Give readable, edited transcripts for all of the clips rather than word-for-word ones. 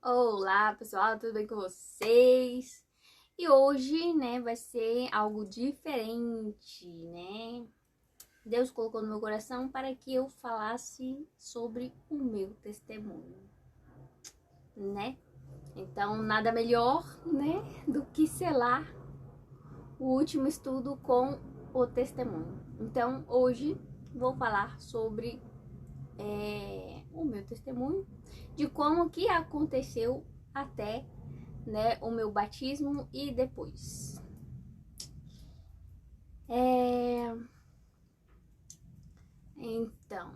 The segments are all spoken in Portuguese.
Olá, pessoal, tudo bem com vocês? E hoje, né, vai ser algo diferente, né? Deus colocou no meu coração para que eu falasse sobre o meu testemunho, né? Então, nada melhor, né, do que selar o último estudo com o testemunho. Então, hoje vou falar sobre o meu testemunho, de como que aconteceu até, né, o meu batismo e depois. Então,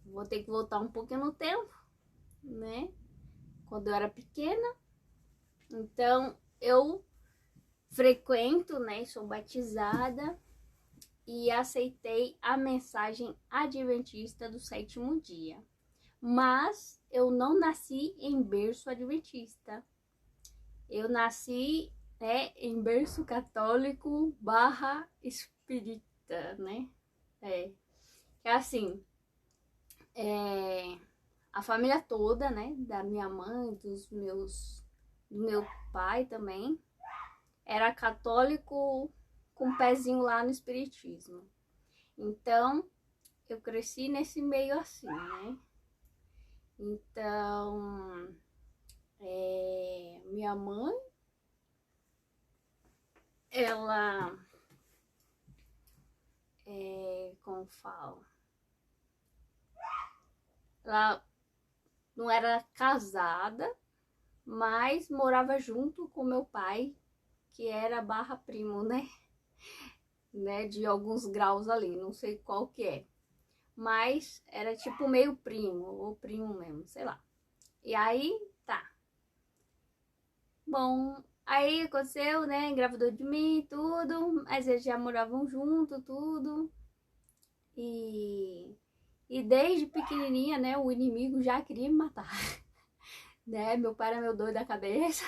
vou ter que voltar um pouquinho no tempo, né? Quando eu era pequena. Então, eu frequento, né? Sou batizada e aceitei a mensagem adventista do sétimo dia. Mas eu não nasci em berço adventista. Eu nasci, né, em berço católico barra espírita, né? É assim, a família toda, né, da minha mãe, do meu pai também, era católico com um pezinho lá no espiritismo. Então, eu cresci nesse meio assim, né? Então, minha mãe, ela, como falo, ela não era casada, mas morava junto com meu pai, que era barra primo, né, de alguns graus ali, não sei qual que é, mas era tipo meio primo, ou primo mesmo, sei lá. E aí, tá. Bom, aí aconteceu, né, engravidou de mim, tudo, mas eles já moravam junto, tudo, e, e desde pequenininha, né, o inimigo já queria me matar, né, meu pai era meu doido da cabeça,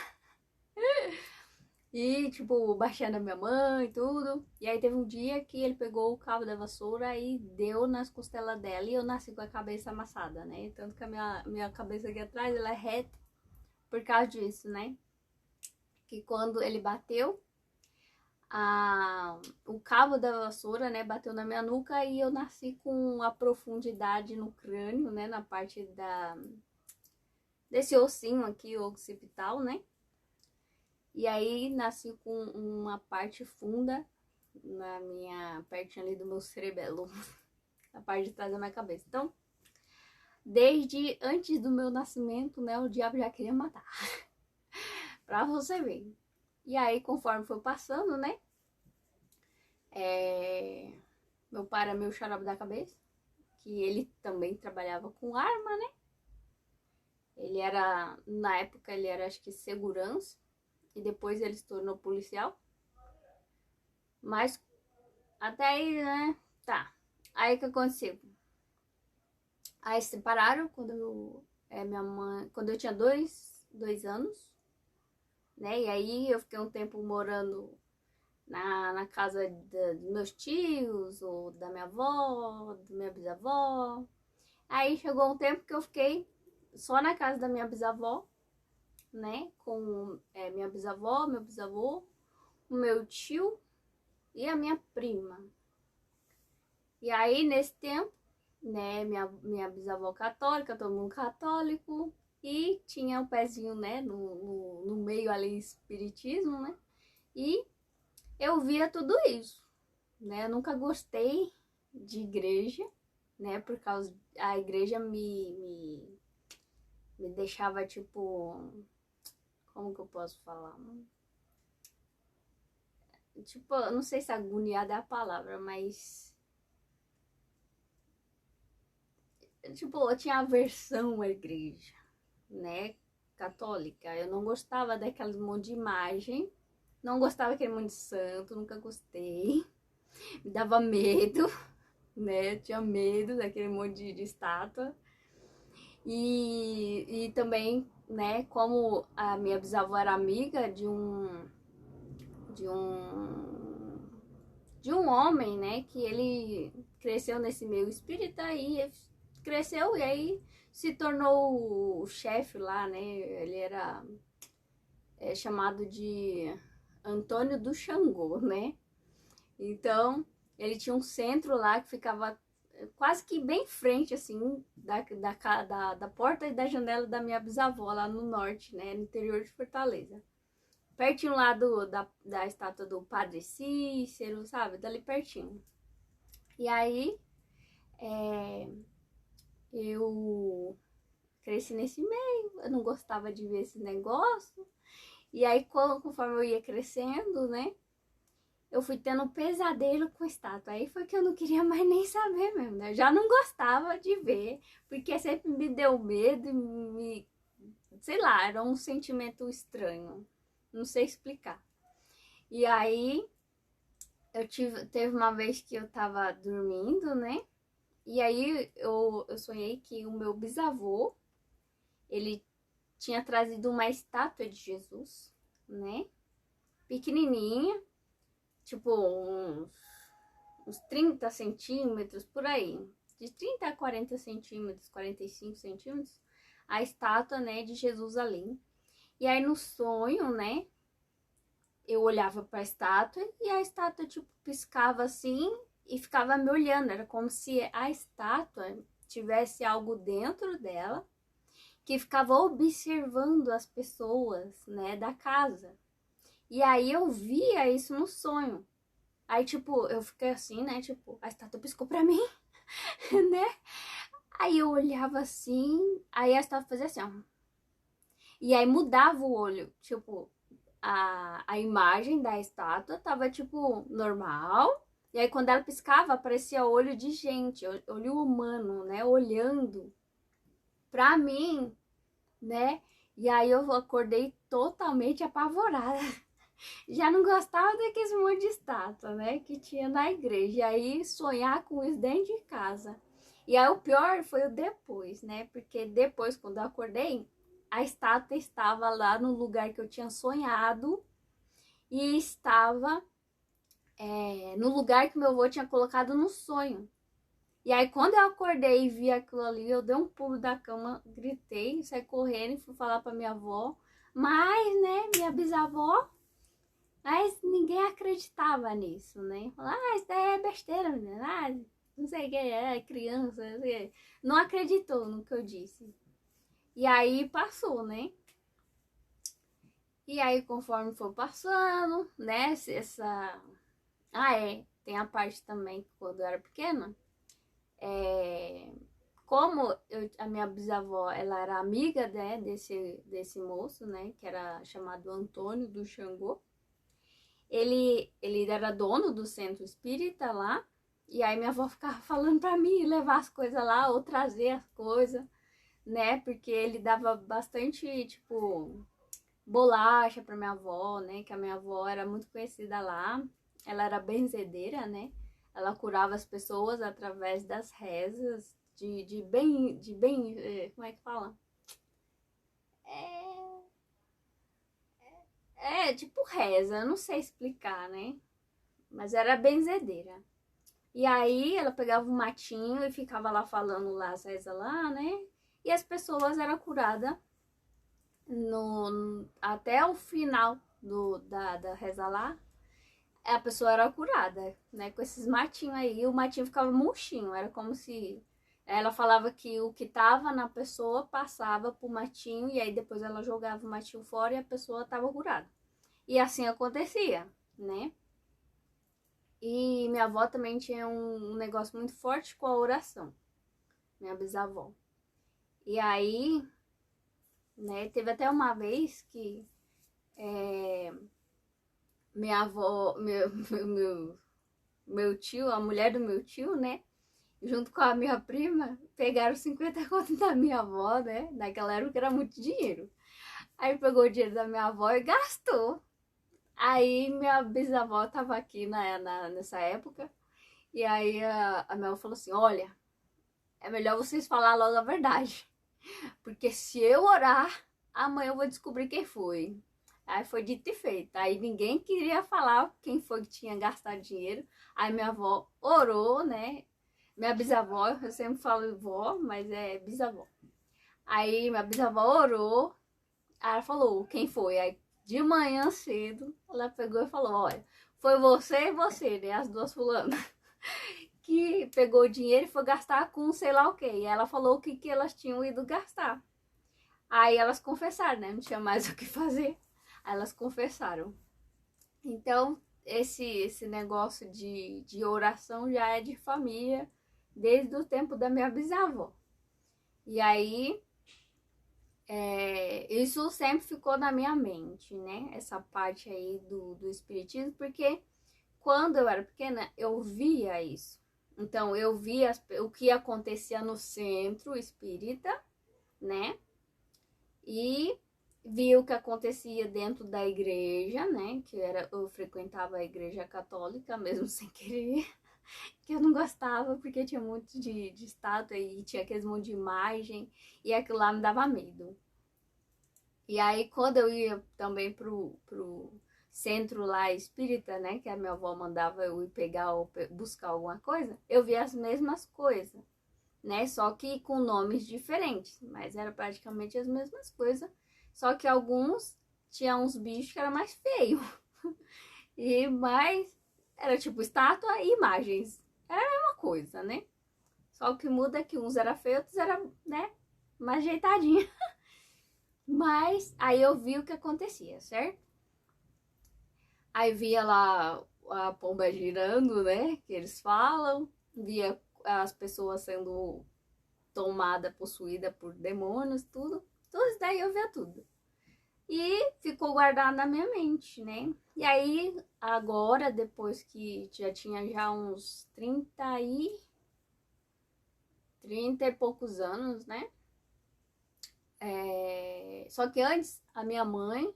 e, tipo, baixando a minha mãe e tudo. E aí teve um dia que ele pegou o cabo da vassoura e deu nas costelas dela. E eu nasci com a cabeça amassada, né? Tanto que a minha cabeça aqui atrás, ela é reta por causa disso, né? Que quando ele bateu, o cabo da vassoura, né, bateu na minha nuca e eu nasci com a profundidade no crânio, né? Na parte desse ossinho aqui, o occipital, né? E aí nasci com uma parte funda na minha pertinho ali do meu cerebelo, na parte de trás da minha cabeça. Então, desde antes do meu nascimento, né, o diabo já queria matar. Pra você ver. E aí, conforme foi passando, né, meu pai era meu xarope da cabeça, que ele também trabalhava com arma, né? Ele era, na época, ele era acho que segurança, e depois ele se tornou policial. Mas até aí, né, tá. Aí o que aconteceu? Aí se separaram minha mãe, quando eu tinha dois anos, né? E aí eu fiquei um tempo morando na casa dos meus tios, ou da minha avó, da minha bisavó. Aí chegou um tempo que eu fiquei só na casa da minha bisavó, né? Com minha bisavó, meu bisavô, o meu tio e a minha prima. E aí, nesse tempo, né, minha bisavó católica, todo mundo católico, e tinha o pezinho, né, no meio ali, espiritismo, né, e eu via tudo isso, né, eu nunca gostei de igreja, né, por causa, a igreja me deixava, tipo, como que eu posso falar? Tipo, eu não sei se agoniada é a palavra, mas tipo, eu tinha aversão à igreja, né, católica. Eu não gostava daqueles monte de imagem, não gostava daquele monte de santo, nunca gostei. Me dava medo, né, eu tinha medo daquele monte de estátua. E também, né, como a minha bisavó era amiga de um de um homem, né, que ele cresceu nesse meio espírita e cresceu e aí se tornou o chefe lá, né? Ele era chamado de Antônio do Xangô, né? Então, ele tinha um centro lá que ficava quase que bem em frente, assim, da porta e da janela da minha bisavó, lá no norte, né? No interior de Fortaleza. Pertinho lá da estátua do Padre Cícero, sabe? Dali pertinho. E aí, eu cresci nesse meio, eu não gostava de ver esse negócio. E aí, conforme eu ia crescendo, né? Eu fui tendo um pesadelo com estátua. Aí foi que eu não queria mais nem saber mesmo, né? Eu já não gostava de ver, porque sempre me deu medo, sei lá, era um sentimento estranho. Não sei explicar. E aí, teve uma vez que eu tava dormindo, né? E aí eu sonhei que o meu bisavô, ele tinha trazido uma estátua de Jesus, né? Pequenininha, tipo uns 30 centímetros, por aí. De 30 a 40 centímetros, 45 centímetros, a estátua, né, de Jesus ali. E aí no sonho, né, eu olhava para a estátua e a estátua, tipo, piscava assim e ficava me olhando. Era como se a estátua tivesse algo dentro dela que ficava observando as pessoas, né, da casa. E aí eu via isso no sonho. Aí, tipo, eu fiquei assim, né, tipo, a estátua piscou pra mim, né? Aí eu olhava assim, aí a estátua fazia assim, ó. E aí mudava o olho, tipo, a imagem da estátua tava, tipo, normal. E aí quando ela piscava, aparecia olho de gente, olho humano, né, olhando pra mim, né? E aí eu acordei totalmente apavorada. Já não gostava daqueles monte de estátua, né, que tinha na igreja. E aí sonhar com isso dentro de casa. E aí o pior foi o depois, né? Porque depois, quando eu acordei, a estátua estava lá no lugar que eu tinha sonhado e estava no lugar que meu avô tinha colocado no sonho. E aí, quando eu acordei e vi aquilo ali, eu dei um pulo da cama, gritei, saí correndo e fui falar pra minha avó. Mas, né, minha bisavó, mas ninguém acreditava nisso, né? Falava, isso daí é besteira, menina. Não sei o que, é criança, não sei o que. Não acreditou no que eu disse. E aí passou, né? E aí, conforme foi passando, né? Tem a parte também que quando eu era pequena, como a minha bisavó, ela era amiga, né, desse moço, né, que era chamado Antônio do Xangô. Ele era dono do centro espírita lá, e aí minha avó ficava falando pra mim levar as coisas lá ou trazer as coisas, né, porque ele dava bastante, tipo, bolacha pra minha avó, né, que a minha avó era muito conhecida lá, ela era benzedeira, né, ela curava as pessoas através das rezas, como é que fala? Tipo reza, eu não sei explicar, né? Mas era benzedeira. E aí ela pegava um matinho e ficava lá falando lá as rezas lá, né? E as pessoas eram curadas até o final da reza lá. A pessoa era curada, né? Com esses matinhos aí. O matinho ficava murchinho. Era como se ela falava que o que tava na pessoa passava pro matinho. E aí depois ela jogava o matinho fora e a pessoa tava curada. E assim acontecia, né? E minha avó também tinha um negócio muito forte com a oração. Minha bisavó. E aí, né, teve até uma vez que minha avó, meu tio, a mulher do meu tio, né, junto com a minha prima, pegaram 50 conto da minha avó, né, naquela época era muito dinheiro. Aí pegou o dinheiro da minha avó e gastou. Aí minha bisavó tava aqui nessa época, e aí a minha avó falou assim, olha, é melhor vocês falar logo a verdade. Porque se eu orar, amanhã eu vou descobrir quem foi. Aí foi dito e feito. Aí ninguém queria falar quem foi que tinha gastado dinheiro. Aí minha avó orou, né? Minha bisavó, eu sempre falo vó, mas é bisavó. Aí minha bisavó orou, aí ela falou, quem foi? Aí de manhã cedo, ela pegou e falou, olha, foi você e você, né? As duas fulanas. Que pegou o dinheiro e foi gastar com sei lá o que. E ela falou o que elas tinham ido gastar. Aí elas confessaram, né? Não tinha mais o que fazer. Aí elas confessaram. Então, esse negócio de oração já é de família desde o tempo da minha bisavó. E aí, isso sempre ficou na minha mente, né? Essa parte aí do espiritismo, porque quando eu era pequena, eu via isso. Então, eu via o que acontecia no centro espírita, né? E via o que acontecia dentro da igreja, né? Eu frequentava a igreja católica, mesmo sem querer, que eu não gostava, porque tinha muito de estátua e tinha aqueles monte de imagem, e aquilo lá me dava medo. E aí, quando eu ia também pro centro lá espírita, né, que a minha avó mandava eu ir pegar ou buscar alguma coisa, eu via as mesmas coisas, né, só que com nomes diferentes, mas era praticamente as mesmas coisas, só que alguns tinham uns bichos que era mais feio e mais era tipo estátua e imagens, era a mesma coisa, né? Só o que muda é que uns era feio, outros era, né, mais ajeitadinho. Mas aí eu vi o que acontecia, certo? Aí via lá a pomba girando, né? Que eles falam. Via as pessoas sendo tomadas, possuídas por demônios, tudo. Tudo isso daí eu via tudo. E ficou guardado na minha mente, né? E aí, agora, depois que já tinha já uns 30 e poucos anos, né? Só que antes, a minha mãe,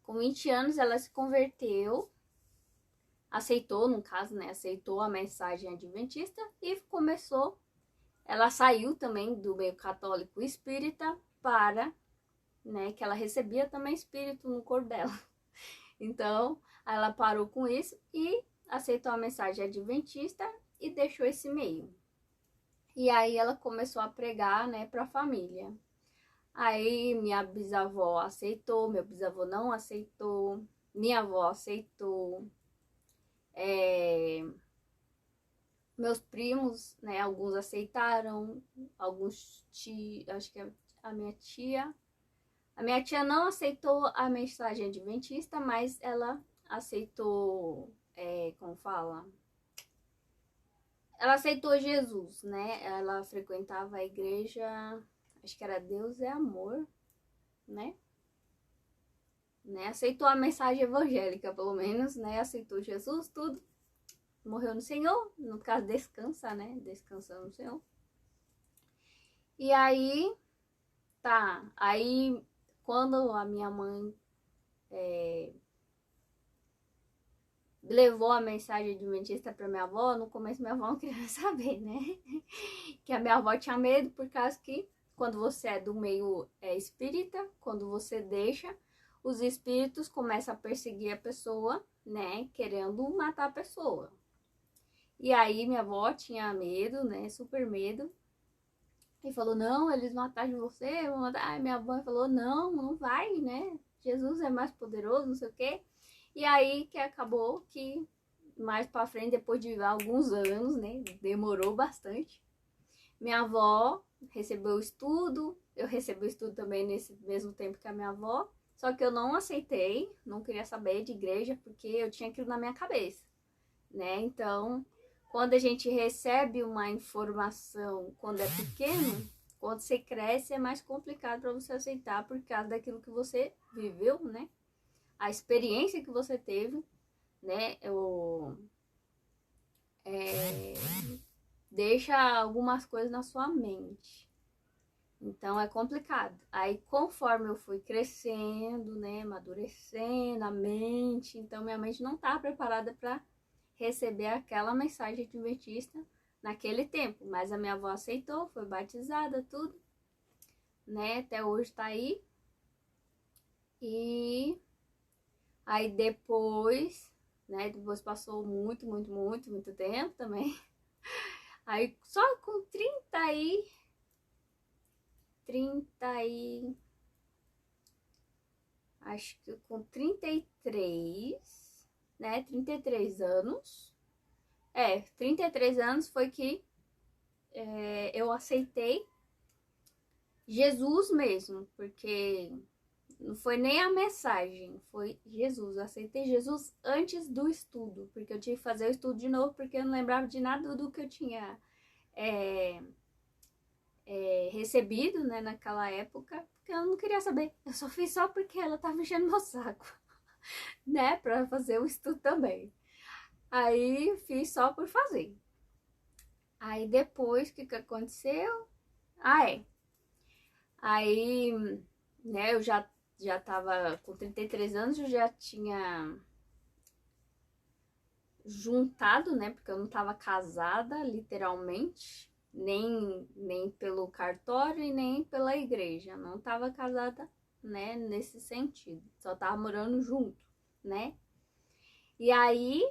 com 20 anos, ela se converteu, aceitou, no caso, né? Aceitou a mensagem adventista e começou. Ela saiu também do meio católico espírita para, né? Que ela recebia também espírito no corpo dela. Então, ela parou com isso e aceitou a mensagem adventista e deixou esse meio. E aí ela começou a pregar, né, para a família. Aí minha bisavó aceitou, meu bisavô não aceitou, minha avó aceitou, meus primos, né, alguns aceitaram, alguns acho que a minha tia não aceitou a mensagem adventista, mas ela aceitou, como fala? Ela aceitou Jesus, né? Ela frequentava a igreja, acho que era Deus é Amor, né? Aceitou a mensagem evangélica, pelo menos, né? Aceitou Jesus, tudo. Morreu no Senhor, no caso descansa, né? Descansando no Senhor. E aí, tá. Aí, quando a minha mãe levou a mensagem adventista pra minha avó, no começo minha avó não queria saber, né? Que a minha avó tinha medo por causa que quando você é do meio espírita, quando você deixa, os espíritos começam a perseguir a pessoa, né? Querendo matar a pessoa. E aí minha avó tinha medo, né? Super medo. E falou, não, eles vão atrás de você, vão matar. Aí minha mãe falou, não, não vai, né? Jesus é mais poderoso, não sei o quê. E aí que acabou que mais pra frente, depois de alguns anos, né? Demorou bastante. Minha avó recebeu o estudo, eu recebi o estudo também nesse mesmo tempo que a minha avó. Só que eu não aceitei, não queria saber de igreja, porque eu tinha aquilo na minha cabeça, né? Então, quando a gente recebe uma informação quando é pequeno, quando você cresce é mais complicado para você aceitar por causa daquilo que você viveu, né? A experiência que você teve, né? Deixa algumas coisas na sua mente. Então é complicado. Aí conforme eu fui crescendo, né, amadurecendo a mente, então minha mente não tá preparada para receber aquela mensagem adventista naquele tempo, mas a minha avó aceitou, foi batizada, tudo, né? Até hoje tá aí. E aí depois, né, depois passou muito tempo também. Aí só com acho que com 33, né? 33 anos. 33 anos foi que eu aceitei Jesus mesmo, porque não foi nem a mensagem, foi Jesus. Eu aceitei Jesus antes do estudo, porque eu tinha que fazer o estudo de novo, porque eu não lembrava de nada do que eu tinha recebido, né, naquela época, porque eu não queria saber. Eu só fiz só porque ela tava enchendo meu saco, né, pra fazer o estudo também. Aí fiz só por fazer. Aí depois, o que aconteceu? Aí, né, eu já tava com 33 anos, eu já tinha juntado, né, porque eu não tava casada, literalmente, nem pelo cartório e nem pela igreja, não tava casada, né, nesse sentido, só tava morando junto, né. E aí,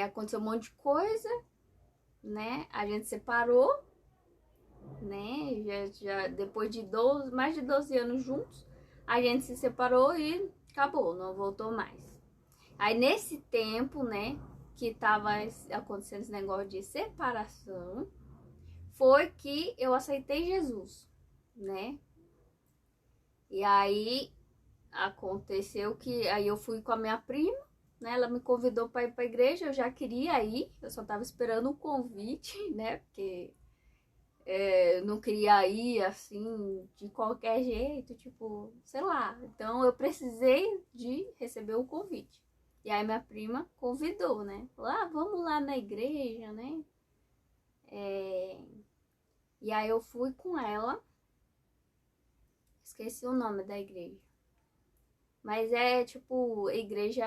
aconteceu um monte de coisa, né, a gente separou, né, já depois de mais de 12 anos juntos, a gente se separou e acabou, não voltou mais. Aí nesse tempo, né, que tava acontecendo esse negócio de separação, foi que eu aceitei Jesus, né? E aí aconteceu que aí eu fui com a minha prima, né? Ela me convidou para ir para a igreja, eu já queria ir, eu só tava esperando o convite, né? Porque não queria ir assim de qualquer jeito, tipo, sei lá. Então eu precisei de receber o convite. E aí minha prima convidou, né? Falou, vamos lá na igreja, né? E aí eu fui com ela. Esqueci o nome da igreja. Mas é tipo igreja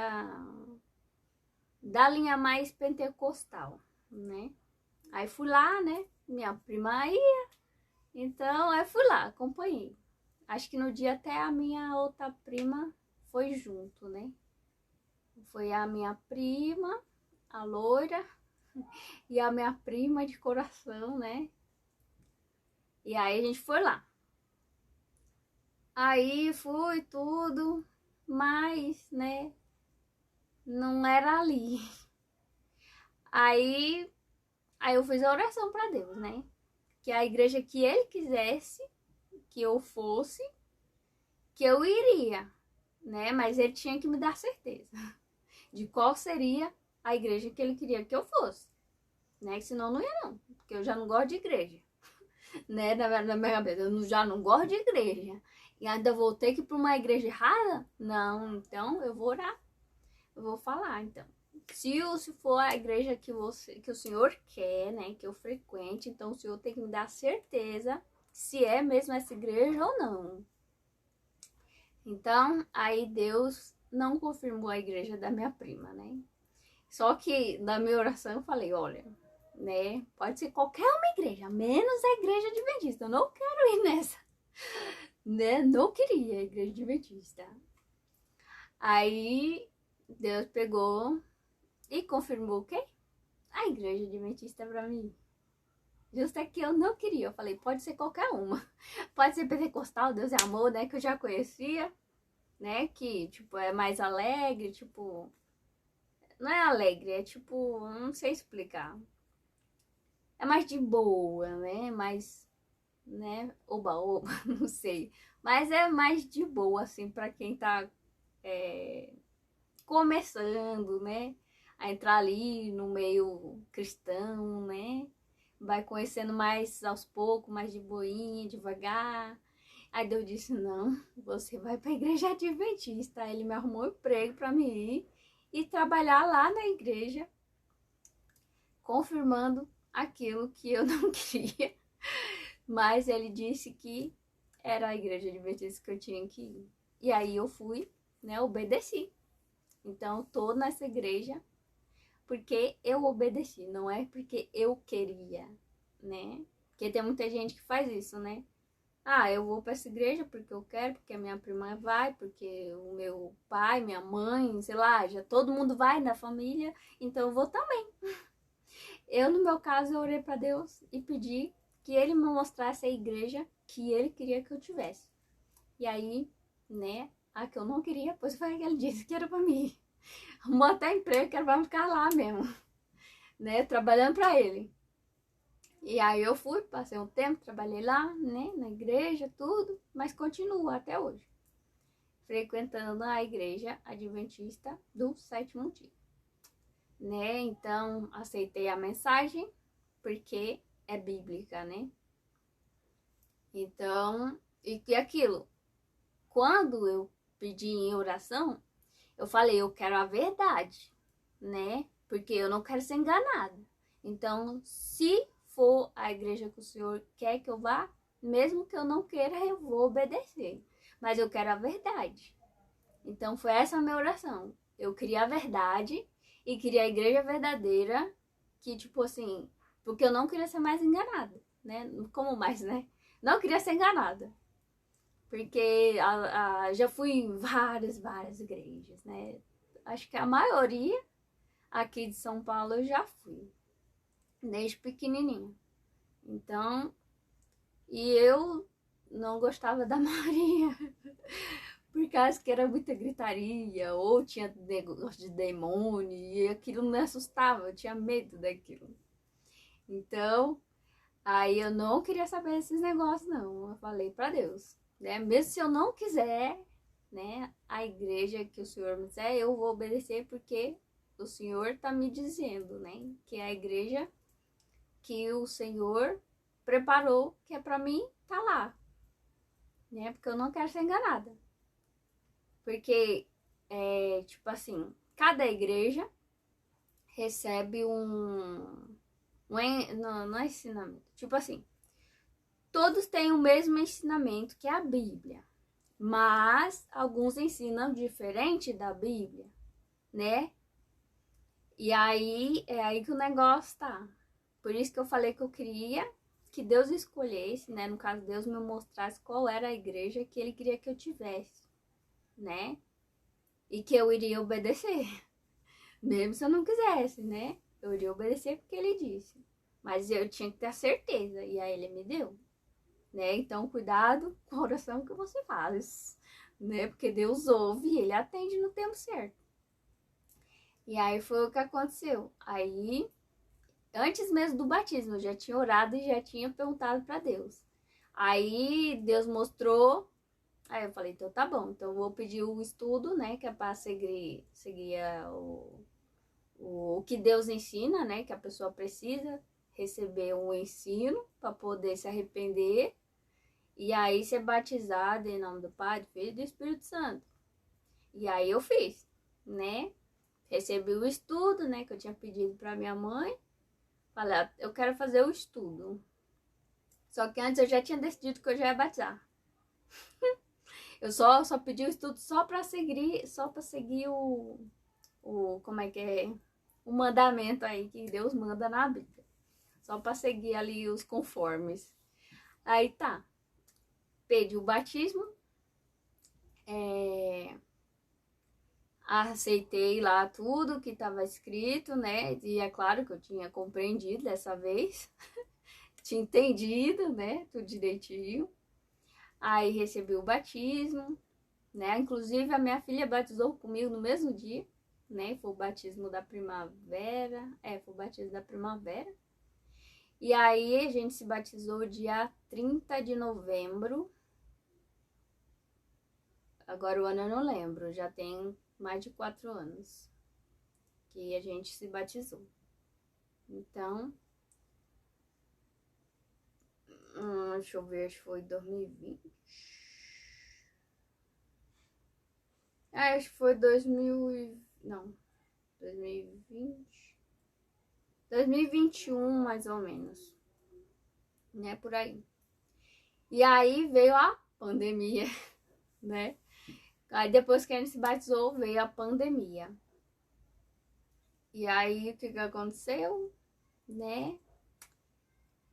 da linha mais pentecostal, né? Aí fui lá, né? Minha prima ia. Então eu fui lá, acompanhei. Acho que no dia até a minha outra prima foi junto, né? Foi a minha prima, a loira, e a minha prima de coração, né? E aí a gente foi lá. Aí fui tudo, mas, né, não era ali. Aí eu fiz a oração para Deus, né? Que a igreja que ele quisesse que eu fosse, que eu iria, né? Mas ele tinha que me dar certeza de qual seria a igreja que ele queria que eu fosse, né? Senão não ia não, porque eu já não gosto de igreja, né? Na minha cabeça, eu já não gosto de igreja. E ainda vou ter que ir para uma igreja errada? Não, então eu vou orar. Eu vou falar, então. Se for a igreja que o senhor quer, né, que eu frequente, então o senhor tem que me dar certeza se é mesmo essa igreja ou não. Então, aí Deus não confirmou a igreja da minha prima, né? Só que na minha oração eu falei, olha, né, pode ser qualquer uma igreja, menos a igreja adventista. Eu não quero ir nessa, né? Não queria a igreja adventista. Aí Deus pegou e confirmou o quê? A igreja adventista pra mim. Justo é que eu não queria. Eu falei, pode ser qualquer uma. Pode ser pentecostal, Deus é amor, né? Que eu já conhecia, né? Que, tipo, é mais alegre, tipo... Não é alegre, é tipo... Não sei explicar. É mais de boa, né? Mais, né? Oba-oba, não sei. Mas é mais de boa, assim, pra quem tá começando, né? A entrar ali no meio cristão, né? Vai conhecendo mais aos poucos, mais de boinha, devagar. Aí Deus disse, não, você vai para a igreja adventista. Aí ele me arrumou um emprego para mim ir e trabalhar lá na igreja, confirmando aquilo que eu não queria. Mas ele disse que era a igreja adventista que eu tinha que ir. E aí eu fui, né, obedeci. Então eu tô nessa igreja porque eu obedeci, não é porque eu queria, né? Porque tem muita gente que faz isso, né? Eu vou para essa igreja porque eu quero, porque a minha prima vai, porque o meu pai, minha mãe, sei lá, já todo mundo vai na família, então eu vou também. Eu, no meu caso, eu orei para Deus e pedi que ele me mostrasse a igreja que ele queria que eu tivesse. E aí, né, a que eu não queria, pois foi a que ele disse que era pra mim. Arrumou até emprego que era pra ficar lá mesmo, né, trabalhando pra ele. E aí eu fui, passei um tempo, trabalhei lá, né, na igreja, tudo, mas continuo até hoje, frequentando a igreja adventista do sétimo dia, né, então aceitei a mensagem, porque é bíblica, né, então, e aquilo, quando eu pedi em oração, eu falei, eu quero a verdade, né, porque eu não quero ser enganada, então, se for a igreja que o Senhor quer que eu vá, mesmo que eu não queira, eu vou obedecer. Mas eu quero a verdade. Então foi essa a minha oração. Eu queria a verdade e queria a igreja verdadeira, que tipo assim, porque eu não queria ser mais enganada, né? Como mais, né? Não queria ser enganada. Porque já fui em várias igrejas, né? Acho que a maioria aqui de São Paulo eu já fui. Desde pequenininho. Então, e eu não gostava da maioria, por causa que era muita gritaria, ou tinha negócio de demônio, e aquilo me assustava, eu tinha medo daquilo. Então, aí eu não queria saber desses negócios, não. Eu falei pra Deus, né? Mesmo se eu não quiser, né, a igreja que o Senhor me disser, eu vou obedecer porque o Senhor tá me dizendo, né, que é a igreja que o Senhor preparou, que é pra mim tá lá, né? Porque eu não quero ser enganada. Porque, tipo assim, cada igreja recebe não é ensinamento. Tipo assim, todos têm o mesmo ensinamento que a Bíblia. Mas alguns ensinam diferente da Bíblia, né? E aí, é aí que o negócio tá. Por isso que eu falei que eu queria que Deus escolhesse, né? No caso, Deus me mostrasse qual era a igreja que Ele queria que eu tivesse, né? E que eu iria obedecer. Mesmo se eu não quisesse, né? Eu iria obedecer porque Ele disse. Mas eu tinha que ter a certeza. E aí Ele me deu, né? Então, cuidado com a oração que você faz, né? Porque Deus ouve e Ele atende no tempo certo. E aí foi o que aconteceu. Aí antes mesmo do batismo, eu já tinha orado e já tinha perguntado para Deus. Aí Deus mostrou, aí eu falei, então tá bom, então eu vou pedir o estudo, né, que é para seguir o que Deus ensina, né, que a pessoa precisa receber um ensino para poder se arrepender e aí ser batizado em nome do Pai, do Filho e do Espírito Santo. E aí eu fiz, né, recebi o estudo, né, que eu tinha pedido para minha mãe. Falei, eu quero fazer o estudo. Só que antes eu já tinha decidido que eu já ia batizar. Eu só pedi o estudo só para seguir como é que é? O mandamento aí que Deus manda na Bíblia. Só para seguir ali os conformes. Aí tá. Pedi o batismo. Aceitei lá tudo que estava escrito, né? E é claro que eu tinha compreendido dessa vez. Tinha entendido, né? Tudo direitinho. Aí recebi o batismo, né? Inclusive a minha filha batizou comigo no mesmo dia, né? Foi o batismo da primavera. Foi o batismo da primavera. E aí a gente se batizou dia 30 de novembro. Agora o ano eu não lembro, já tem mais de 4 anos que a gente se batizou. Então, deixa eu ver, acho que foi 2020. Acho que foi 2020. 2021, mais ou menos. Né, por aí. E aí veio a pandemia, né? Aí depois que a gente se batizou, veio a pandemia. E aí o que aconteceu, né?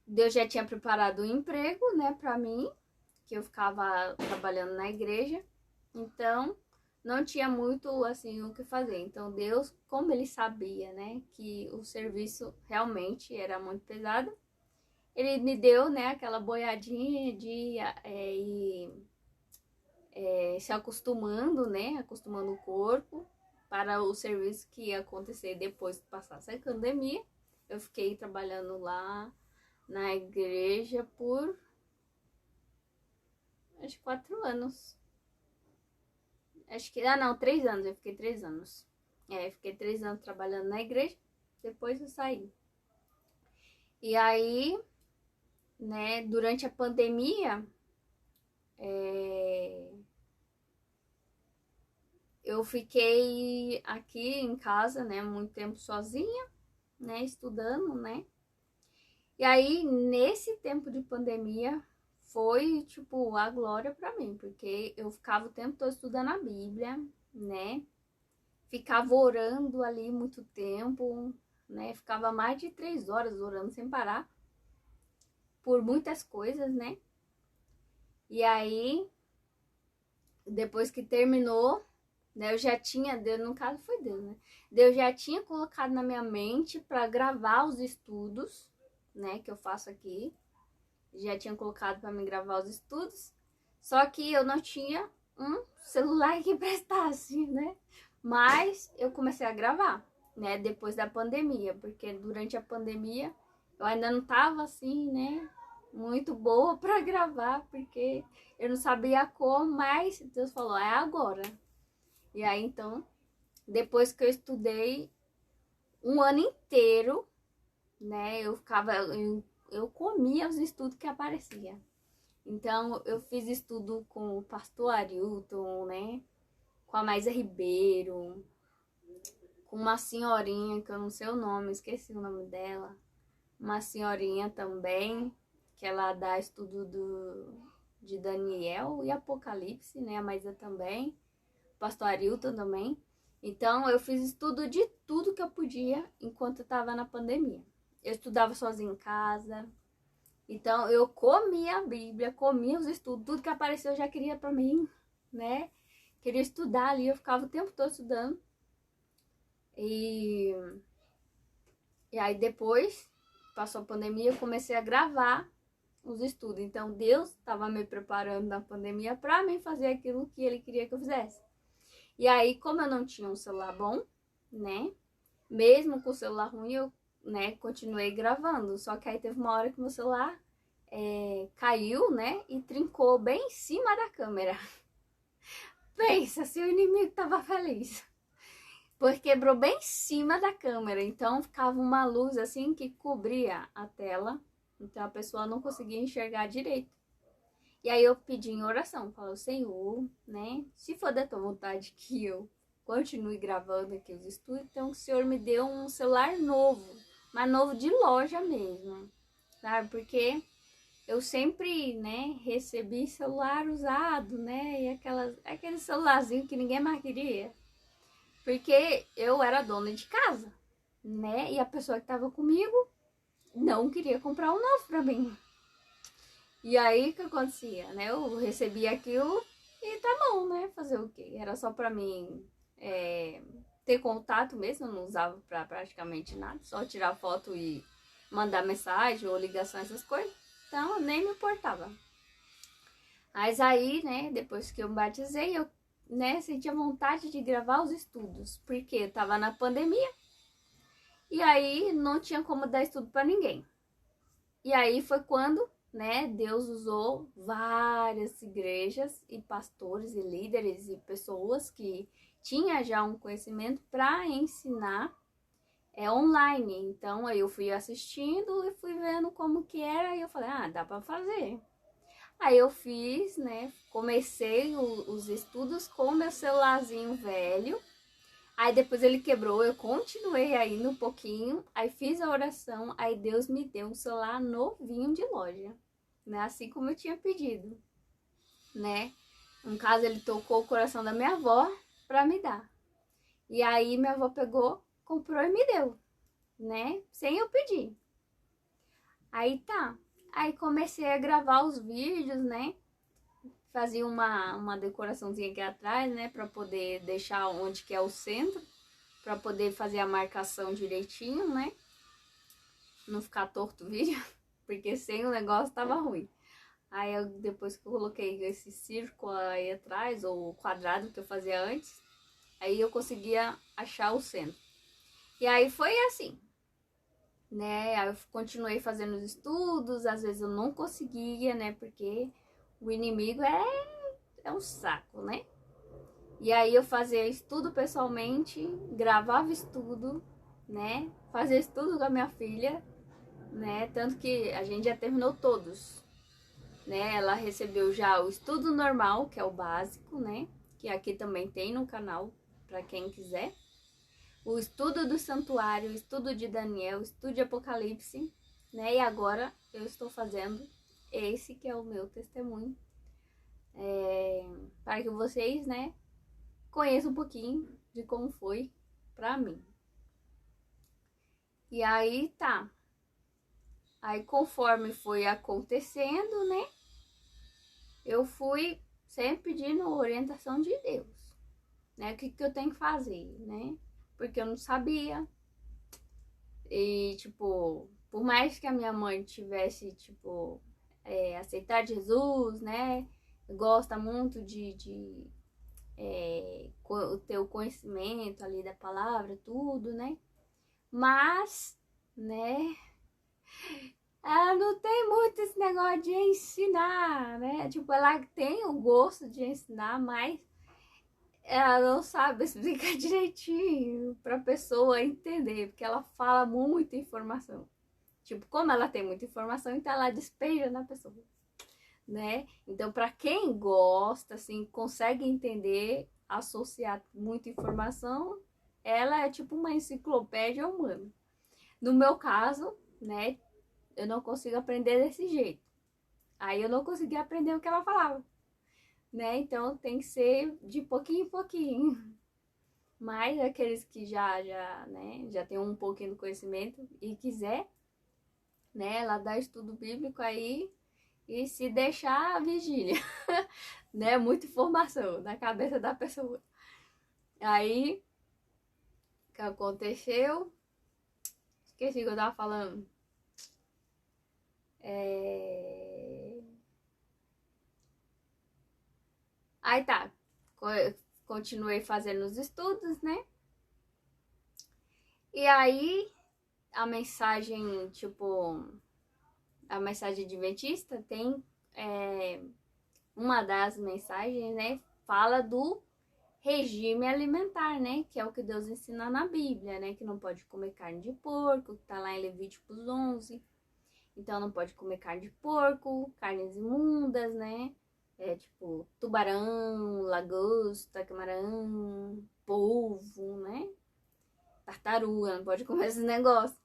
Deus já tinha preparado um emprego, né, pra mim, que eu ficava trabalhando na igreja. Então, não tinha muito, assim, o que fazer. Então, Deus, como Ele sabia, né, que o serviço realmente era muito pesado, ele me deu, né, aquela boiadinha de se acostumando, né, acostumando o corpo para o serviço que ia acontecer depois que passasse a pandemia. Eu fiquei trabalhando lá na igreja por acho que 4 anos. Acho que, não, 3 anos, eu fiquei 3 anos. Fiquei 3 anos trabalhando na igreja, depois eu saí. E aí, né, durante a pandemia, eu fiquei aqui em casa, né, muito tempo sozinha, né, estudando, né. E aí, nesse tempo de pandemia, foi, tipo, a glória pra mim, porque eu ficava o tempo todo estudando a Bíblia, né, ficava orando ali muito tempo, né, ficava mais de 3 horas orando sem parar, por muitas coisas, né. E aí, depois que terminou, né, eu já tinha, Deus, no caso foi Deus, né, Deus já tinha colocado na minha mente para gravar os estudos, né, que eu faço aqui, já tinha colocado para me gravar os estudos, só que eu não tinha um celular que prestasse, né, mas eu comecei a gravar, né, depois da pandemia, porque durante a pandemia eu ainda não tava assim, né, muito boa para gravar, porque eu não sabia como, mas Deus falou, é agora. E aí, então, depois que eu estudei um ano inteiro, né, eu comia os estudos que aparecia. Então, eu fiz estudo com o pastor Arilton, né, com a Maisa Ribeiro, com uma senhorinha, que eu não sei o nome, esqueci o nome dela, uma senhorinha também, que ela dá estudo de Daniel e Apocalipse, né, a Maisa também, o pastor Arilton também. Então, eu fiz estudo de tudo que eu podia enquanto eu estava na pandemia. Eu estudava sozinha em casa. Então, eu comia a Bíblia, comia os estudos, tudo que apareceu eu já queria para mim, né? Queria estudar ali, eu ficava o tempo todo estudando. E aí depois, passou a pandemia, eu comecei a gravar os estudos. Então, Deus estava me preparando na pandemia para mim fazer aquilo que Ele queria que eu fizesse. E aí, como eu não tinha um celular bom, né? Mesmo com o celular ruim, eu, né, continuei gravando. Só que aí teve uma hora que meu celular caiu, né? E trincou bem em cima da câmera. Pensa, se o inimigo tava feliz. Porque quebrou bem em cima da câmera. Então ficava uma luz assim que cobria a tela. Então a pessoa não conseguia enxergar direito. E aí eu pedi em oração, falei, Senhor, né? Se for da tua vontade que eu continue gravando aqui os estudos, então o Senhor me deu um celular novo, mas novo de loja mesmo, sabe? Porque eu sempre, né, recebi celular usado, né? E aquele celularzinho que ninguém mais queria. Porque eu era dona de casa, né? E a pessoa que tava comigo não queria comprar um novo pra mim. E aí o que acontecia, né? Eu recebia aquilo e tá bom, né? Fazer o quê? Era só pra mim ter contato mesmo, eu não usava pra praticamente nada, só tirar foto e mandar mensagem ou ligação, essas coisas. Então eu nem me importava. Mas aí, né, depois que eu me batizei, eu, né, sentia vontade de gravar os estudos, porque eu tava na pandemia e aí não tinha como dar estudo pra ninguém. E aí foi quando, né, Deus usou várias igrejas e pastores e líderes e pessoas que tinham já um conhecimento para ensinar online. Então aí eu fui assistindo e fui vendo como que era e eu falei, dá para fazer. Aí eu fiz, né, comecei os estudos com o meu celularzinho velho. Aí depois ele quebrou, eu continuei ainda um pouquinho, aí fiz a oração, aí Deus me deu um celular novinho de loja, né? Assim como eu tinha pedido, né? No caso, ele tocou o coração da minha avó para me dar. E aí minha avó pegou, comprou e me deu, né? Sem eu pedir. Aí tá. Aí comecei a gravar os vídeos, né? Fazia uma decoraçãozinha aqui atrás, né? Pra poder deixar onde que é o centro. Pra poder fazer a marcação direitinho, né? Não ficar torto o vídeo. porque sem o negócio tava ruim. Aí depois que eu coloquei esse círculo aí atrás, ou o quadrado que eu fazia antes, aí eu conseguia achar o centro. E aí foi assim, né? Aí eu continuei fazendo os estudos, às vezes eu não conseguia, né? Porque o inimigo é um saco, né? E aí eu fazia estudo pessoalmente, gravava estudo, né? Fazia estudo com a minha filha, né? Tanto que a gente já terminou todos, né? Ela recebeu já o estudo normal, que é o básico, né? Que aqui também tem no canal, para quem quiser. O estudo do santuário, o estudo de Daniel, o estudo de Apocalipse, né? E agora eu estou fazendo esse que é o meu testemunho, para que vocês, né, conheçam um pouquinho de como foi pra mim. E aí tá. Aí conforme foi acontecendo, né, eu fui sempre pedindo orientação de Deus, né? O que eu tenho que fazer, né? Porque eu não sabia. E, tipo, por mais que a minha mãe tivesse, tipo, aceitar Jesus, né? Gosta muito de ter o conhecimento ali da palavra, tudo, né? Mas, né? Ela não tem muito esse negócio de ensinar, né? Tipo, ela tem o gosto de ensinar, mas ela não sabe explicar direitinho pra pessoa entender, porque ela fala muita informação. Tipo, como ela tem muita informação, então ela despeja na pessoa, né? Então, pra quem gosta, assim, consegue entender, associar muita informação, ela é tipo uma enciclopédia humana. No meu caso, né, eu não consigo aprender desse jeito. Aí eu não consegui aprender o que ela falava, né? Então tem que ser de pouquinho em pouquinho. Mas aqueles que né, já tem um pouquinho do conhecimento e quiser, né, ela dá estudo bíblico aí e se deixar a vigília, né? Muita informação na cabeça da pessoa. Aí, o que aconteceu? Esqueci o que eu tava falando. Aí tá, continuei fazendo os estudos, né? E aí, a mensagem, tipo, a mensagem adventista tem uma das mensagens, né? Fala do regime alimentar, né? Que é o que Deus ensina na Bíblia, né? Que não pode comer carne de porco, que tá lá em Levíticos 11. Então não pode comer carne de porco, carnes imundas, né? Tipo tubarão, lagosta, camarão, polvo, né? Tartaruga, não pode comer esses negócios.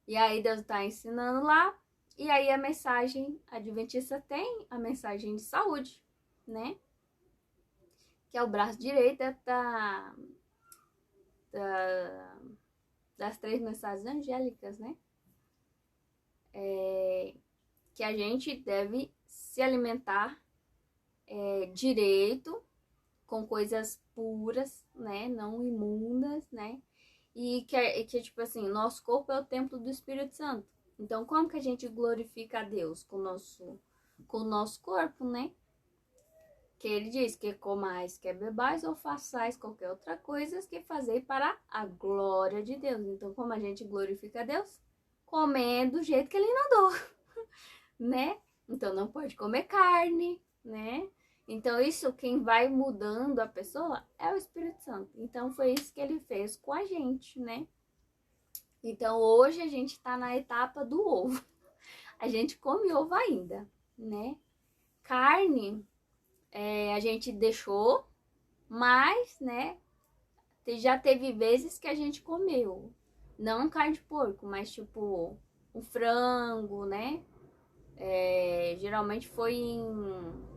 E aí Deus tá ensinando lá. E aí a mensagem adventista tem a mensagem de saúde, né? Que é o braço direito das 3 mensagens angélicas, né? Que a gente deve se alimentar direito, com coisas puras, né? Não imundas, né? E que tipo assim, nosso corpo é o templo do Espírito Santo. Então, como que a gente glorifica a Deus? Com o nosso corpo, né? Que ele diz que comais, que bebais ou façais qualquer outra coisa que fazei para a glória de Deus. Então, como a gente glorifica a Deus? Comendo do jeito que ele mandou, né? Então, não pode comer carne, né? Então, isso quem vai mudando a pessoa é o Espírito Santo. Então, foi isso que ele fez com a gente, né? Então, hoje a gente tá na etapa do ovo. A gente come ovo ainda, né? Carne, a gente deixou, mas, né? Já teve vezes que a gente comeu. Não carne de porco, mas tipo, um frango, né? Geralmente foi em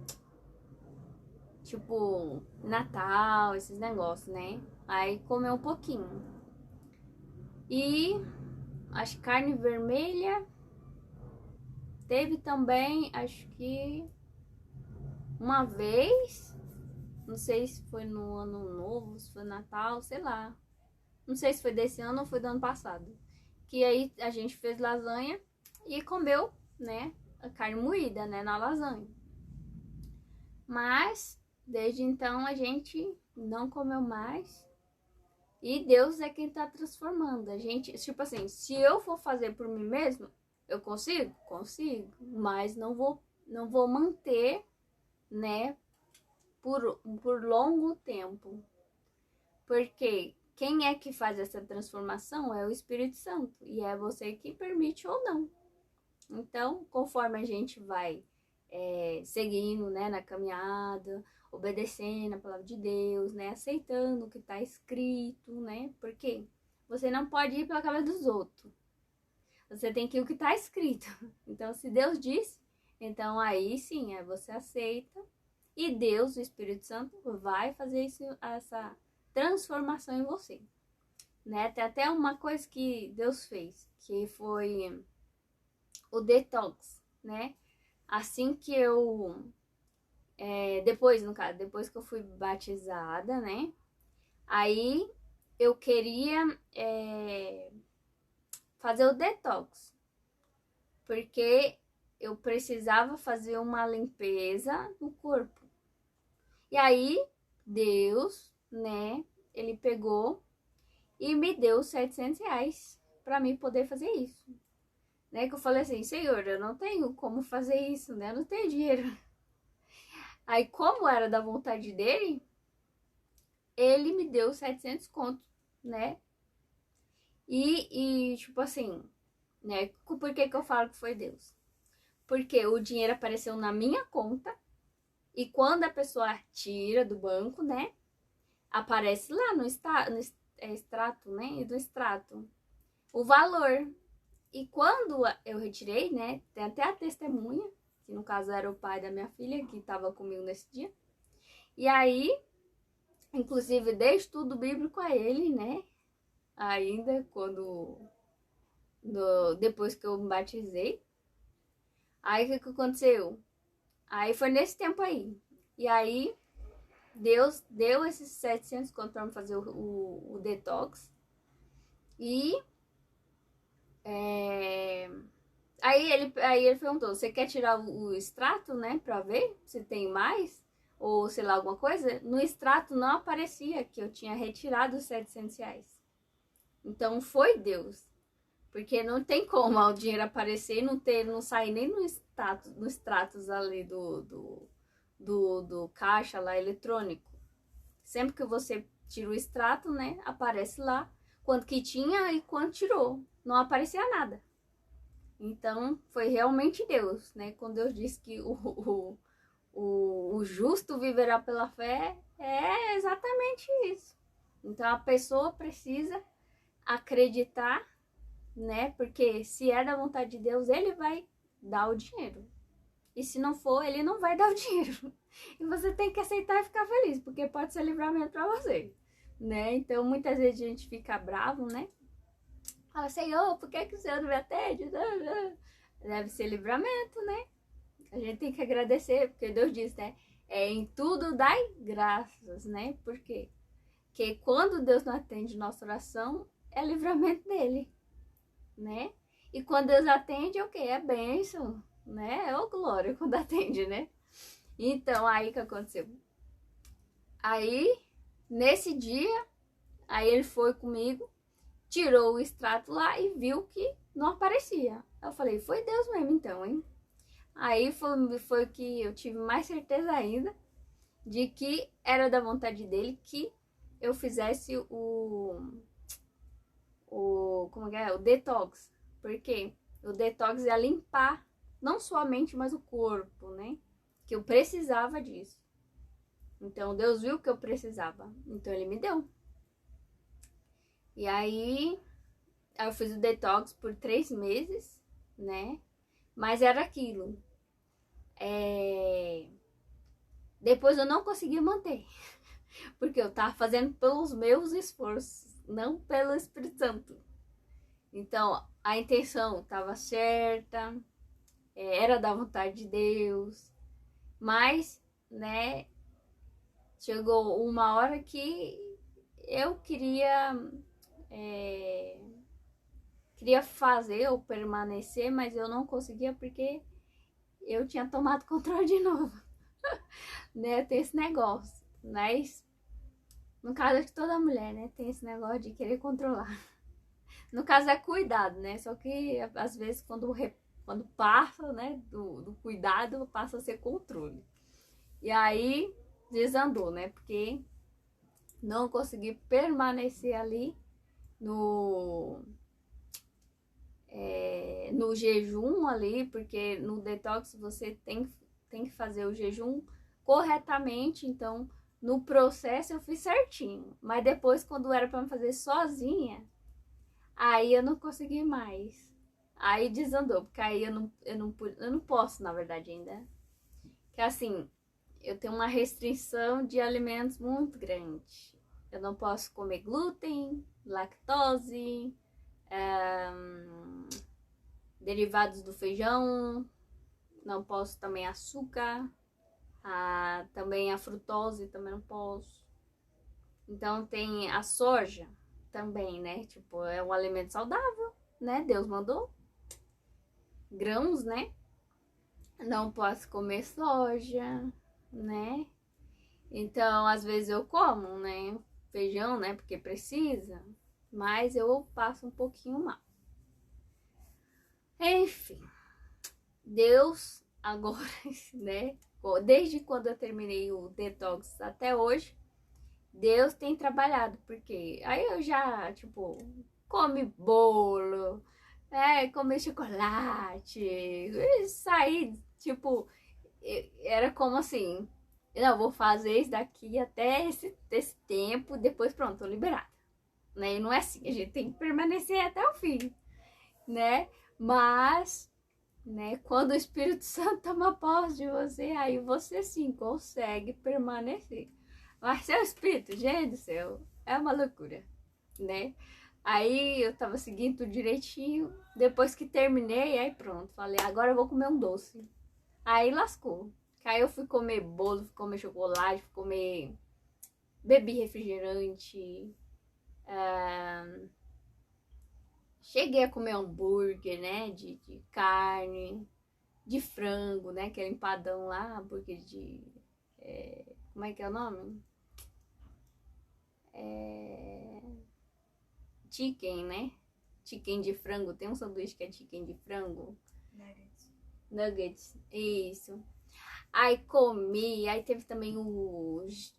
tipo Natal, esses negócios, né? Aí comeu um pouquinho. E acho que carne vermelha teve também, acho que uma vez, não sei se foi no ano novo, se foi Natal, sei lá. Não sei se foi desse ano ou foi do ano passado. Que aí a gente fez lasanha e comeu, né, a carne moída, né, na lasanha. Mas, desde então, a gente não comeu mais. E Deus é quem tá transformando. A gente, tipo assim, se eu for fazer por mim mesmo, eu consigo? Consigo. Mas não vou manter, né, por longo tempo. Porque quem é que faz essa transformação é o Espírito Santo. E é você que permite ou não. Então, conforme a gente vai seguindo, né, na caminhada, obedecendo a palavra de Deus, né, aceitando o que está escrito, né, porque você não pode ir pela cabeça dos outros. Você tem que ir o que está escrito. Então, se Deus disse, então aí sim, você aceita e Deus, o Espírito Santo, vai fazer essa transformação em você, né? Tem até uma coisa que Deus fez, que foi o detox, né? Assim que eu depois, no caso, depois que eu fui batizada, né? Aí eu queria fazer o detox, porque eu precisava fazer uma limpeza no corpo. E aí Deus, né? Ele pegou e me deu R$ 700 para mim poder fazer isso, né? Que eu falei assim, Senhor, eu não tenho como fazer isso, né? Eu não tenho dinheiro. Aí, como era da vontade dele, ele me deu 700 conto, né? E tipo assim, né? Por que eu falo que foi Deus? Porque o dinheiro apareceu na minha conta e quando a pessoa tira do banco, né? Aparece lá no extrato, né? Do extrato, o valor. E quando eu retirei, né? Tem até a testemunha, que no caso era o pai da minha filha, que estava comigo nesse dia. E aí, inclusive, dei estudo bíblico a ele, né? Ainda depois que eu me batizei. Aí, o que aconteceu? Aí, foi nesse tempo aí. E aí, Deus deu esses 700 conto pra me fazer o detox. E... Aí ele perguntou, você quer tirar o extrato, né, pra ver se tem mais? Ou sei lá, alguma coisa? No extrato não aparecia que eu tinha retirado os R$ 700. Então foi Deus. Porque não tem como o dinheiro aparecer e não sair nem no status ali do caixa lá eletrônico. Sempre que você tira o extrato, né, aparece lá quanto que tinha e quanto tirou. Não aparecia nada. Então, foi realmente Deus, né? Quando Deus disse que o justo viverá pela fé, é exatamente isso. Então, a pessoa precisa acreditar, né? Porque se é da vontade de Deus, ele vai dar o dinheiro. E se não for, ele não vai dar o dinheiro. E você tem que aceitar e ficar feliz, porque pode ser livramento para você, né? Então, muitas vezes a gente fica bravo, né? Fala, Senhor, por que o Senhor não me atende? Deve ser livramento, né? A gente tem que agradecer, porque Deus diz, né? Em tudo dai graças, né? Por quê? Porque quando Deus não atende nossa oração, é livramento dele, né? E quando Deus atende, é o quê? É bênção, né? É o glória quando atende, né? Então, aí o que aconteceu? Aí, nesse dia, aí ele foi comigo, tirou o extrato lá e viu que não aparecia. Eu falei, foi Deus mesmo então, hein? Aí foi que eu tive mais certeza ainda de que era da vontade dele que eu fizesse como que é? O detox. Porque o detox ia limpar não só a mente, mas o corpo, né? Que eu precisava disso. Então Deus viu que eu precisava. Então ele me deu. E aí eu fiz o detox por 3 meses, né? Mas era aquilo. Depois eu não consegui manter. Porque eu tava fazendo pelos meus esforços, não pelo Espírito Santo. Então, a intenção estava certa, era da vontade de Deus. Mas, né, chegou uma hora que eu queria queria fazer ou permanecer, mas eu não conseguia porque eu tinha tomado controle de novo, né? Tem esse negócio, mas no caso acho que toda mulher, né, tem esse negócio de querer controlar. No caso é cuidado, né? Só que às vezes quando passa, né, do cuidado, passa a ser controle. E aí desandou, né? Porque não consegui permanecer ali no no jejum ali, porque no detox você tem que fazer o jejum corretamente, então no processo eu fiz certinho, mas depois quando era para fazer sozinha, aí eu não consegui mais. Aí desandou, porque aí eu não posso, na verdade, ainda. Que assim, eu tenho uma restrição de alimentos muito grande. Eu não posso comer glúten, lactose, derivados do feijão, não posso também açúcar, também a frutose também não posso. Então tem a soja também, né? Tipo, é um alimento saudável, né? Deus mandou. Grãos, né? Não posso comer soja, né? Então, às vezes eu como, né? Feijão, né? Porque precisa. Mas eu passo um pouquinho mal. Enfim, Deus agora, né? Desde quando eu terminei o detox até hoje, Deus tem trabalhado, porque aí eu já, tipo, come bolo, comer chocolate, e sair, tipo, era como assim, não, vou fazer isso daqui até esse tempo, depois pronto, tô liberada, né? E não é assim, a gente tem que permanecer até o fim, né? Mas, né, quando o Espírito Santo toma posse de você, aí você sim consegue permanecer. Mas seu espírito, gente do céu, é uma loucura, né? Aí eu tava seguindo tudo direitinho. Depois que terminei, aí pronto. Falei, agora eu vou comer um doce. Aí lascou. Aí eu fui comer bolo, fui comer chocolate, fui comer. Bebi refrigerante. Cheguei a comer hambúrguer, né? De carne, de frango, né? Aquele empadão lá, hambúrguer de. Como é que é o nome? Chicken, né? Chicken de frango. Tem um sanduíche que é chicken de frango. Nuggets. Isso. Aí comi. Aí teve também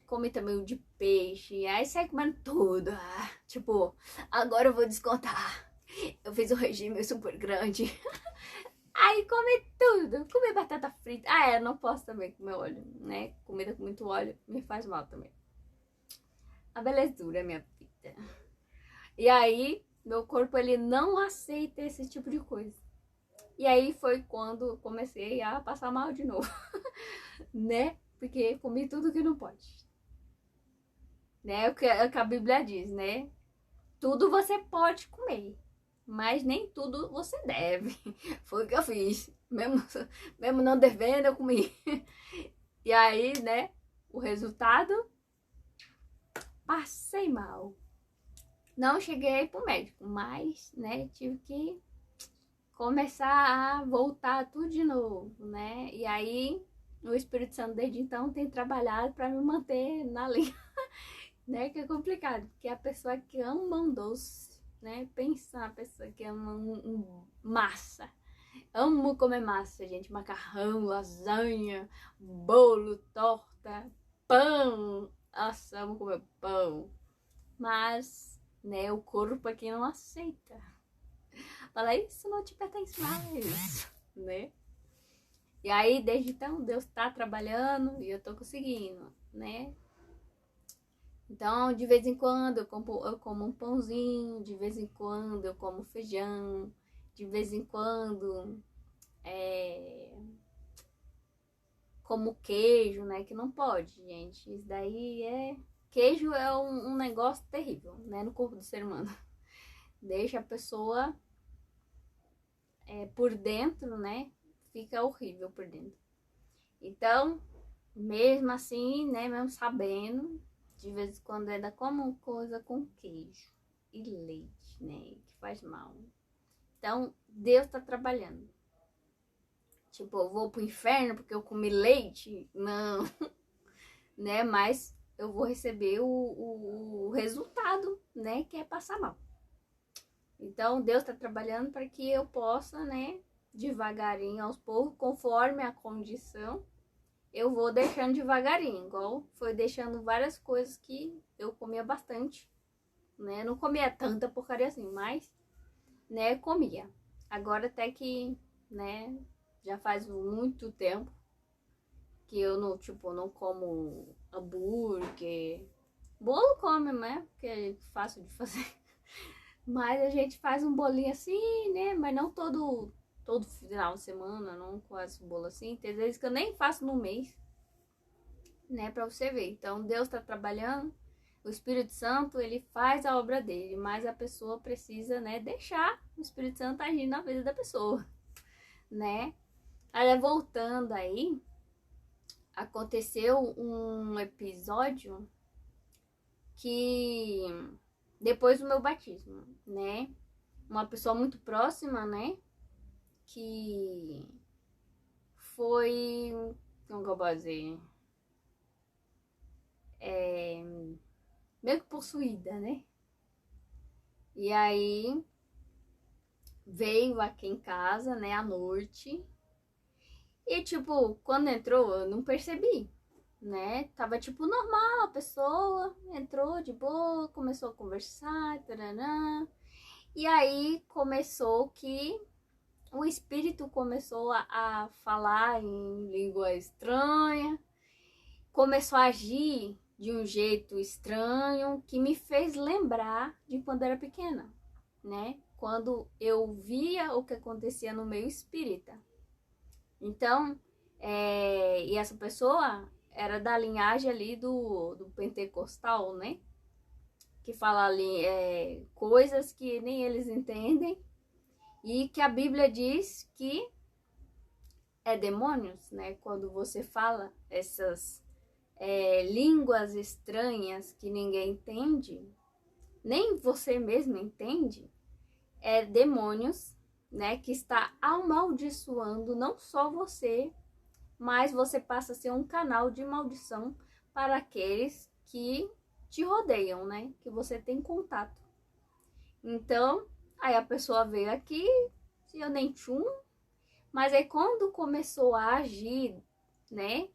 comi também o de peixe. Aí saí comendo tudo. Tipo, agora eu vou descontar. Eu fiz um regime super grande. Aí comi tudo. Comi batata frita. Eu não posso também comer óleo, né? Comida com muito óleo me faz mal também. A belezura, minha vida. E aí, meu corpo, ele não aceita esse tipo de coisa. E aí foi quando comecei a passar mal de novo, né? Porque comi tudo que não pode. Né? É o que a Bíblia diz, né? Tudo você pode comer, mas nem tudo você deve. Foi o que eu fiz. Mesmo não devendo, eu comi. E aí, né? O resultado, passei mal. Não cheguei pro médico, mas, né, tive que começar a voltar tudo de novo, né? E aí, o Espírito Santo desde então tem trabalhado para me manter na linha, né? Que é complicado, porque a pessoa que ama um doce, né? Pensa na pessoa que ama massa. Amo comer massa, gente. Macarrão, lasanha, bolo, torta, pão. Nossa, amo comer pão. Mas, né, o corpo aqui não aceita. Fala, isso não te pertence mais, né? E aí, desde então, Deus tá trabalhando e eu tô conseguindo, né? Então, de vez em quando eu como um pãozinho, de vez em quando eu como feijão, de vez em quando como queijo, né? Que não pode, gente. Isso daí é... Queijo é um negócio terrível, né? No corpo do ser humano. Deixa a pessoa por dentro, né? Fica horrível por dentro. Então, mesmo assim, né? Mesmo sabendo, de vez em quando ainda como coisa com queijo e leite, né? Que faz mal. Então, Deus tá trabalhando. Tipo, eu vou pro inferno porque eu comi leite? Não, né? Mas eu vou receber o resultado, né? Que é passar mal. Então, Deus tá trabalhando para que eu possa, né? Devagarinho, aos poucos, conforme a condição, eu vou deixando devagarinho. Igual foi deixando várias coisas que eu comia bastante, né? Não comia tanta porcaria assim, mas, né? Comia. Agora até que, né? Já faz muito tempo que eu não, tipo, não como hambúrguer. Bolo come, né? Porque é fácil de fazer. Mas a gente faz um bolinho assim, né? Mas não todo final de semana, não faço bolo assim. Tem vezes que eu nem faço no mês, né? Pra você ver. Então, Deus tá trabalhando. O Espírito Santo, ele faz a obra dele. Mas a pessoa precisa, né? Deixar o Espírito Santo agir na vida da pessoa, né? Olha, voltando aí, aconteceu um episódio que depois do meu batismo, né? Uma pessoa muito próxima, né? Que foi, como que eu posso dizer? Meio que possuída, né? E aí veio aqui em casa, né, à noite. E tipo, quando entrou, eu não percebi, né? Tava tipo normal, a pessoa entrou de boa, começou a conversar, taranã. E aí começou que o espírito começou a falar em língua estranha, começou a agir de um jeito estranho que me fez lembrar de quando era pequena, né? Quando eu via o que acontecia no meio espírita. Então, e essa pessoa era da linhagem ali do pentecostal, né? Que fala ali coisas que nem eles entendem e que a Bíblia diz que é demônios, né? Quando você fala essas línguas estranhas que ninguém entende, nem você mesmo entende, é demônios, né? Que está amaldiçoando não só você, mas você passa a ser um canal de maldição para aqueles que te rodeiam, né? Que você tem contato. Então, aí a pessoa veio aqui, eu nem tchum, mas aí quando começou a agir, né?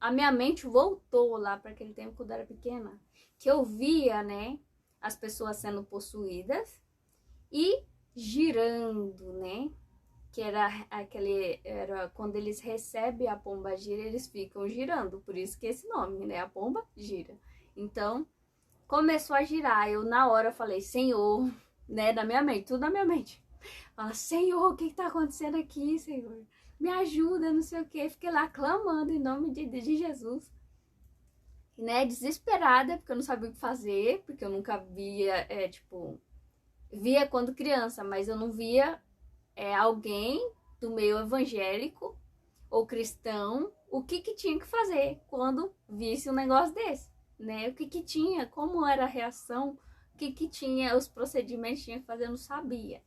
A minha mente voltou lá para aquele tempo quando eu era pequena, que eu via, né? As pessoas sendo possuídas e girando, né? Que era quando eles recebem a pomba gira, eles ficam girando, por isso que esse nome, né? A pomba gira. Então, começou a girar, eu na hora falei, Senhor, né? Na minha mente, tudo na minha mente. Fala, Senhor, o que tá acontecendo aqui, Senhor? Me ajuda, não sei o que. Fiquei lá clamando em nome de Jesus. Né? Desesperada, porque eu não sabia o que fazer, porque eu nunca via, via quando criança, mas eu não via alguém do meio evangélico ou cristão, o que tinha que fazer quando visse um negócio desse, né? O que tinha, como era a reação, o que tinha, os procedimentos que tinha que fazer, eu não sabia.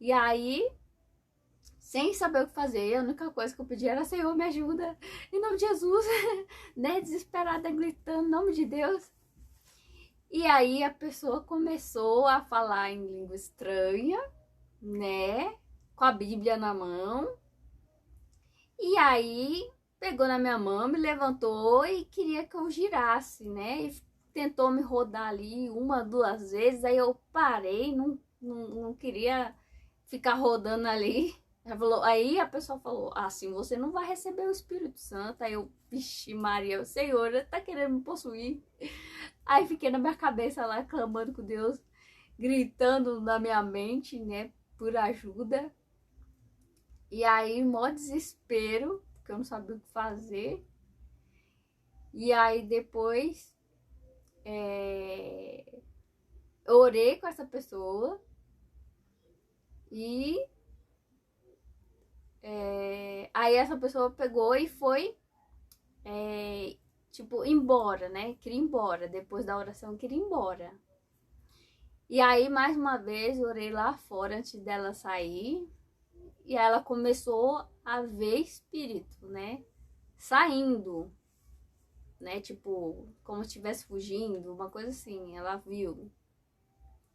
E aí, sem saber o que fazer, a única coisa que eu pedi era, Senhor, me ajuda, em nome de Jesus, né? Desesperada, gritando, em nome de Deus. E aí a pessoa começou a falar em língua estranha, né? Com a Bíblia na mão. E aí pegou na minha mão, me levantou e queria que eu girasse, né? E tentou me rodar ali uma, duas vezes. Aí eu parei, não queria ficar rodando ali. Aí a pessoa falou, assim, você não vai receber o Espírito Santo. Aí eu, vixe Maria, o Senhor tá querendo me possuir. Aí fiquei na minha cabeça lá, clamando com Deus, gritando na minha mente, né, por ajuda. E aí, mó desespero, porque eu não sabia o que fazer. E aí depois, eu orei com essa pessoa e aí essa pessoa pegou e foi, tipo, embora, né? Queria ir embora. Depois da oração, queria ir embora. E aí, mais uma vez, orei lá fora antes dela sair. E aí ela começou a ver espírito, né? Saindo, né? Tipo, como se estivesse fugindo, uma coisa assim. Ela viu.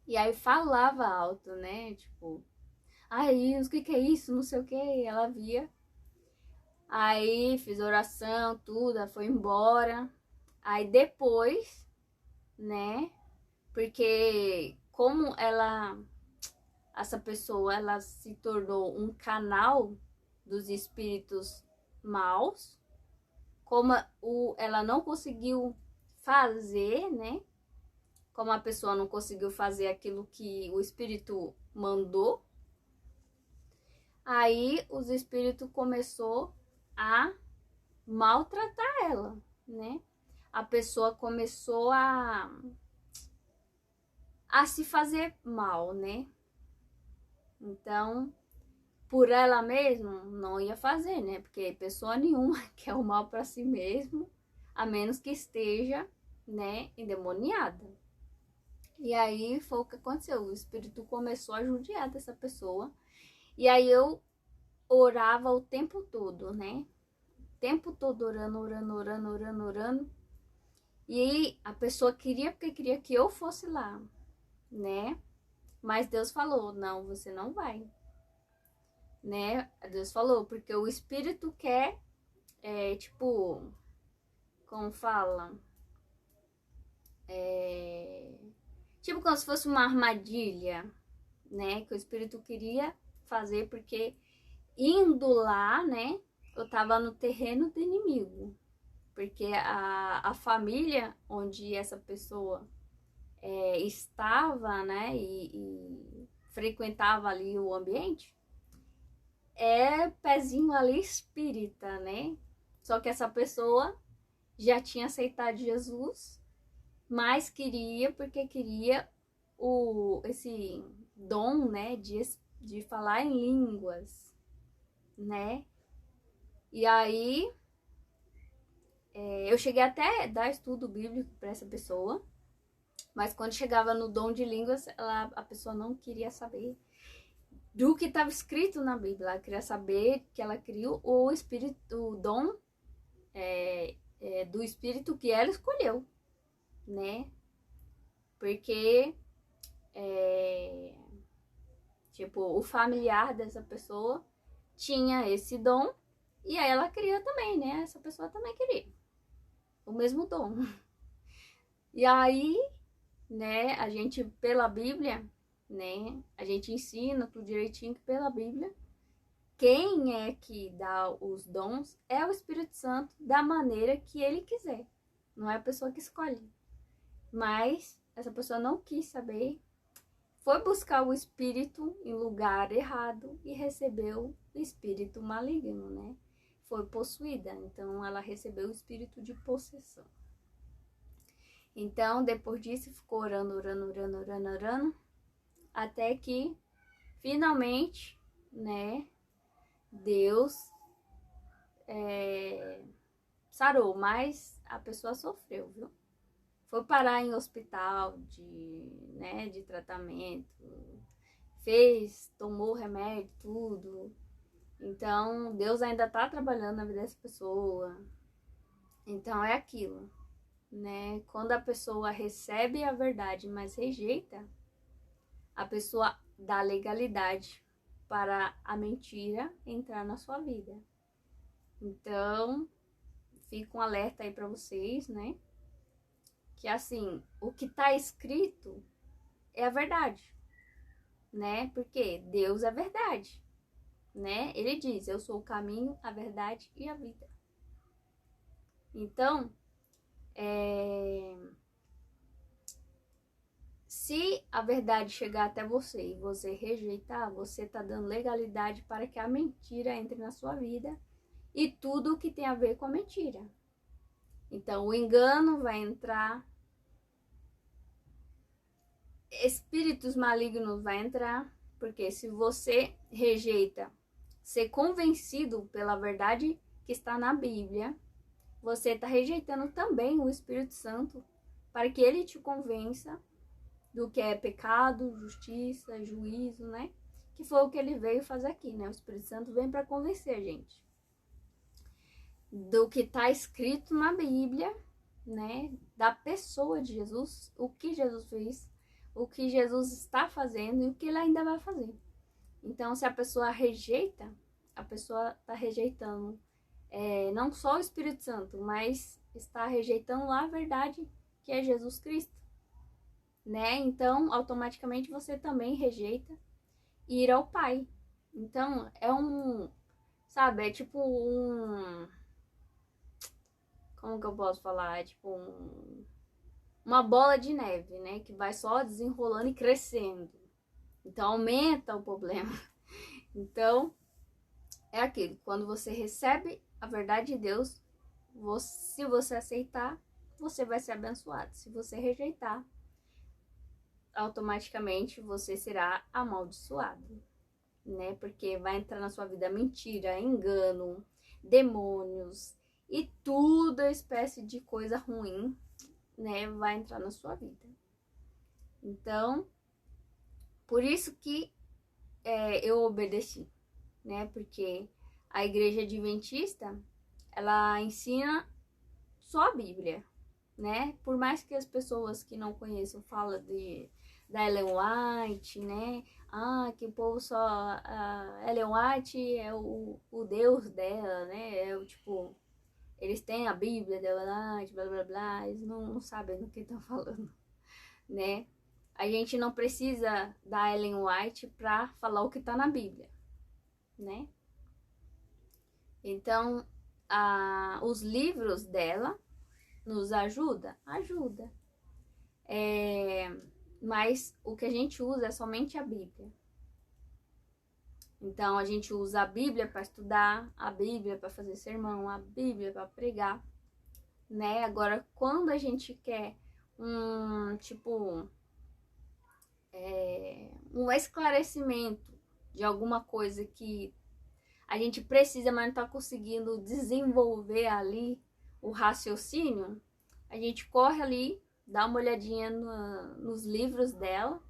E aí falava alto, né? Tipo, aí, o que é isso? Não sei o que. Ela via. Aí fiz oração, tudo, ela foi embora. Aí depois, né? Porque como essa pessoa, ela se tornou um canal dos espíritos maus, como ela não conseguiu fazer, né? Como a pessoa não conseguiu fazer aquilo que o espírito mandou, aí os espíritos começou a maltratar ela, né? A pessoa começou a se fazer mal, né? Então, por ela mesma, não ia fazer, né? Porque pessoa nenhuma quer o mal para si mesmo, a menos que esteja, né, endemoniada. E aí foi o que aconteceu. O espírito começou a judiar dessa pessoa. E aí eu orava o tempo todo, né? O tempo todo orando, orando, orando, orando, orando. E a pessoa queria, porque queria que eu fosse lá, né? Mas Deus falou, não, você não vai, né? Deus falou, porque o espírito quer, tipo, como fala? Tipo como se fosse uma armadilha, né? Que o espírito queria fazer, porque indo lá, né? Eu tava no terreno do inimigo. Porque a família onde essa pessoa estava, né? E frequentava ali o ambiente, pezinho ali espírita, né? Só que essa pessoa já tinha aceitado Jesus, mas queria, porque queria esse dom, né? De falar em línguas, né? E aí eu cheguei até a dar estudo bíblico para essa pessoa, mas quando chegava no dom de línguas, a pessoa não queria saber do que estava escrito na Bíblia. Ela queria saber que ela criou o espírito, o dom do espírito que ela escolheu, né? Porque tipo, o familiar dessa pessoa tinha esse dom e aí ela queria também, né? Essa pessoa também queria o mesmo dom. E aí, né, a gente, pela Bíblia, né, a gente ensina tudo direitinho que pela Bíblia, quem é que dá os dons é o Espírito Santo da maneira que ele quiser. Não é a pessoa que escolhe. Mas essa pessoa não quis saber, foi buscar o espírito em lugar errado e recebeu o espírito maligno, né? Foi possuída, então ela recebeu o espírito de possessão. Então, depois disso, ficou orando, orando, orando, orando, orando, até que, finalmente, né, Deus sarou, mas a pessoa sofreu, viu? Foi parar em hospital de tratamento, tomou remédio, tudo. Então, Deus ainda tá trabalhando na vida dessa pessoa. Então, é aquilo, né? Quando a pessoa recebe a verdade, mas rejeita, a pessoa dá legalidade para a mentira entrar na sua vida. Então, fica um alerta aí para vocês, né? Que assim, o que tá escrito é a verdade, né? Porque Deus é verdade, né? Ele diz, eu sou o caminho, a verdade e a vida. Então, se a verdade chegar até você e você rejeitar, você tá dando legalidade para que a mentira entre na sua vida e tudo o que tem a ver com a mentira. Então, o engano vai entrar, espíritos malignos vai entrar, porque se você rejeita ser convencido pela verdade que está na Bíblia, você está rejeitando também o Espírito Santo para que ele te convença do que é pecado, justiça, juízo, né? Que foi o que ele veio fazer aqui, né? O Espírito Santo vem para convencer a gente do que está escrito na Bíblia, né? Da pessoa de Jesus, o que Jesus fez, o que Jesus está fazendo e o que ele ainda vai fazer. Então, se a pessoa rejeita, a pessoa está rejeitando não só o Espírito Santo, mas está rejeitando a verdade que é Jesus Cristo, né? Então, automaticamente você também rejeita ir ao Pai. Então, sabe, é tipo como que eu posso falar? É tipo uma bola de neve, né? Que vai só desenrolando e crescendo. Então, aumenta o problema. Então, é aquilo. Quando você recebe a verdade de Deus, se você aceitar, você vai ser abençoado. Se você rejeitar, automaticamente você será amaldiçoado, né? Porque vai entrar na sua vida mentira, engano, demônios e toda espécie de coisa ruim, né? Vai entrar na sua vida. Então, por isso que eu obedeci, né? Porque a igreja adventista, ela ensina só a Bíblia, né? Por mais que as pessoas que não conheçam falam da Ellen White, né? Que o povo só... A Ellen White é o Deus dela, né? Tipo... Eles têm a Bíblia da Ellen White, blá, blá, blá. Eles não sabem do que estão falando, né? A gente não precisa da Ellen White para falar o que está na Bíblia, né? Então, os livros dela nos ajuda? Ajuda. Mas o que a gente usa é somente a Bíblia. Então, a gente usa a Bíblia para estudar, a Bíblia para fazer sermão, a Bíblia para pregar, né? Agora, quando a gente quer um esclarecimento de alguma coisa que a gente precisa, mas não está conseguindo desenvolver ali o raciocínio, a gente corre ali, dá uma olhadinha nos livros dela,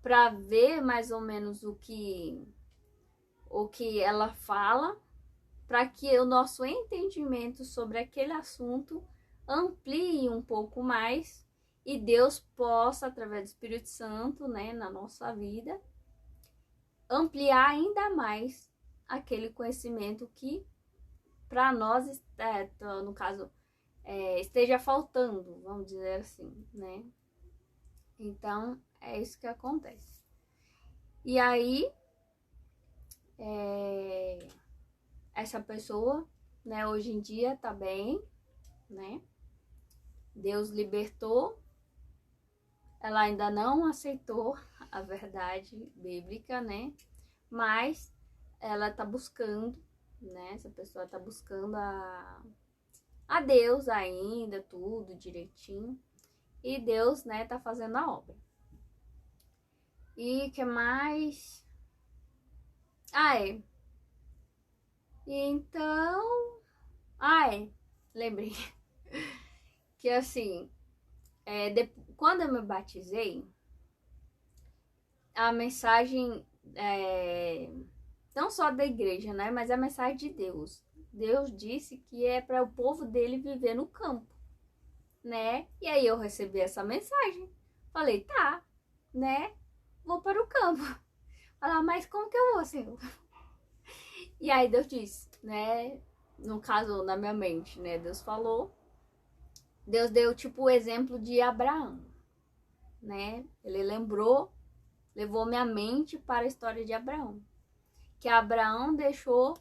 para ver mais ou menos o que ela fala, para que o nosso entendimento sobre aquele assunto amplie um pouco mais e Deus possa, através do Espírito Santo, né, na nossa vida, ampliar ainda mais aquele conhecimento que para nós, no caso, esteja faltando, vamos dizer assim, né? Então, é isso que acontece. E aí, essa pessoa, né, hoje em dia tá bem, né? Deus libertou, ela ainda não aceitou a verdade bíblica, né? Mas ela tá buscando, né? Essa pessoa tá buscando a Deus ainda, tudo direitinho. E Deus, né, tá fazendo a obra. E que mais? Então... lembrei. Que assim, quando eu me batizei, a mensagem, não só da igreja, né, mas a mensagem de Deus. Deus disse que é para o povo dele viver no campo, né? E aí eu recebi essa mensagem. Falei, tá, né? Vou para o campo. Falar, mas como que eu vou, Senhor? E aí Deus disse, né? No caso, na minha mente, né? Deus falou. Deus deu tipo o exemplo de Abraão, né? Ele levou minha mente para a história de Abraão. Que Abraão deixou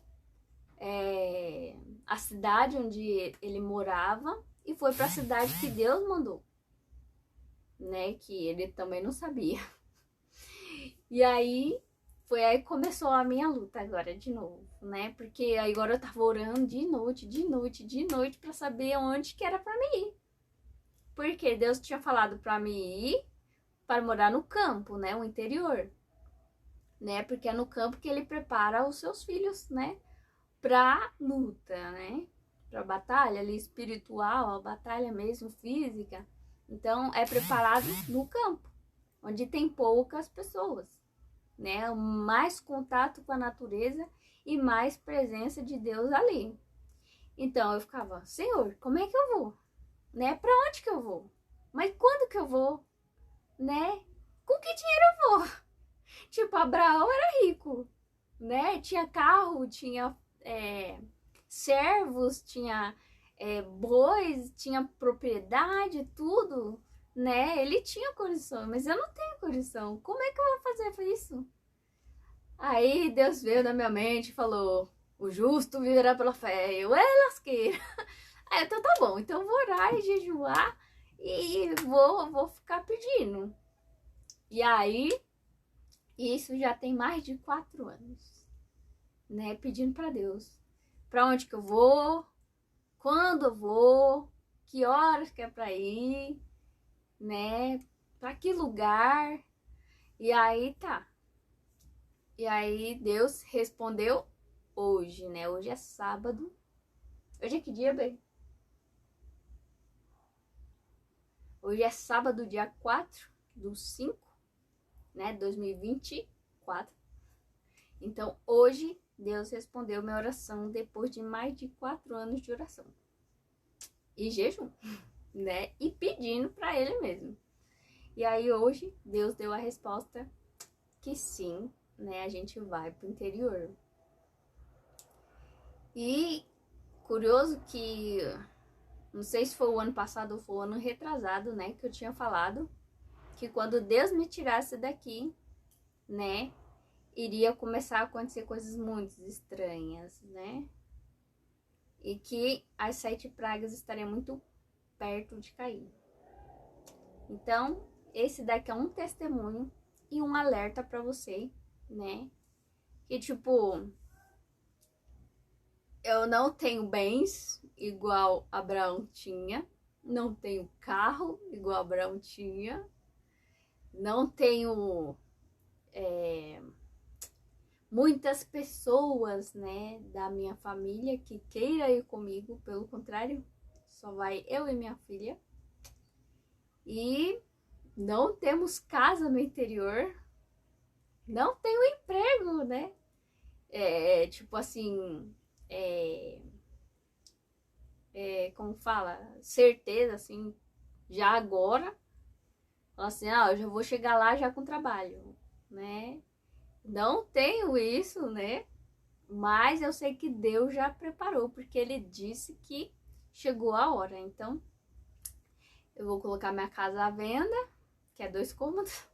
a cidade onde ele morava e foi para a cidade que Deus mandou, né? Que ele também não sabia. E aí foi aí que começou a minha luta agora de novo, né? Porque agora eu tava orando de noite para saber onde que era para mim ir. Porque Deus tinha falado para mim ir para morar no campo, né? O interior, né? Porque é no campo que ele prepara os seus filhos, né? Pra luta, né? Pra batalha ali espiritual, a batalha mesmo física. Então é preparado no campo. onde tem poucas pessoas, né? Mais contato com a natureza e mais presença de Deus ali. Então eu ficava, Senhor, como é que eu vou? Né? Para onde que eu vou? Mas quando que eu vou? Né? Com que dinheiro eu vou? Tipo, Abraão era rico, né? Tinha carro, tinha servos, tinha bois, tinha propriedade, tudo, né? Ele tinha condição, mas eu não tenho condição. Como é que eu vou fazer isso? Aí Deus veio na minha mente e falou: o justo viverá pela fé. Eu, lasqueira. Aí então tá bom, então eu vou orar e jejuar e vou ficar pedindo. E aí, isso já tem mais de 4 anos, né? Pedindo para Deus. Para onde que eu vou? Quando eu vou? Que horas que é para ir? Né? Para que lugar? E aí tá. E aí Deus respondeu hoje, né? Hoje é sábado. Hoje é que dia, bem? Hoje é sábado, dia 4/5, né? 2024. Então, hoje, Deus respondeu minha oração depois de mais de 4 anos de oração. E jejum, né? E pedindo para Ele mesmo. E aí, hoje, Deus deu a resposta que sim, né? A gente vai pro interior. E curioso que, não sei se foi o ano passado ou foi o ano retrasado, né? Que eu tinha falado que quando Deus me tirasse daqui, né? Iria começar a acontecer coisas muito estranhas, né? E que as 7 pragas estariam muito perto de cair. Então, esse daqui é um testemunho e um alerta para você, né? Que tipo, eu não tenho bens igual Abraão tinha, não tenho carro igual Abraão tinha, não tenho muitas pessoas, né, da minha família que queira ir comigo, pelo contrário, só vai eu e minha filha. E não temos casa no interior, não tenho emprego, né? Tipo assim, como fala, certeza, assim, já agora, assim, eu já vou chegar lá já com trabalho, né? Não tenho isso, né? Mas eu sei que Deus já preparou, porque Ele disse que chegou a hora. Então, eu vou colocar minha casa à venda, que é 2 cômodos,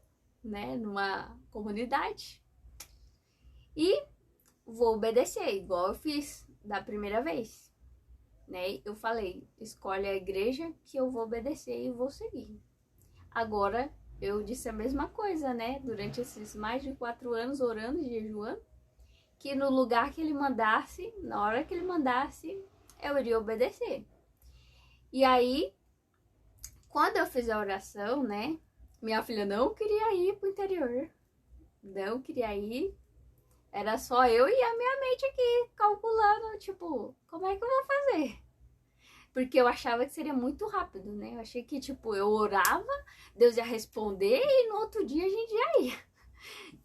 né? Numa comunidade. E vou obedecer, igual eu fiz da primeira vez, né? Eu falei, escolhe a igreja que eu vou obedecer e vou seguir. Agora, eu disse a mesma coisa, né? Durante esses mais de 4 anos orando e jejuando, que no lugar que Ele mandasse, na hora que Ele mandasse, eu iria obedecer. E aí, quando eu fiz a oração, né? Minha filha não queria ir pro interior. Não queria ir. Era só eu e a minha mente aqui, calculando, tipo, como é que eu vou fazer? Porque eu achava que seria muito rápido, né? Eu achei que, tipo, eu orava, Deus ia responder e no outro dia a gente já ia.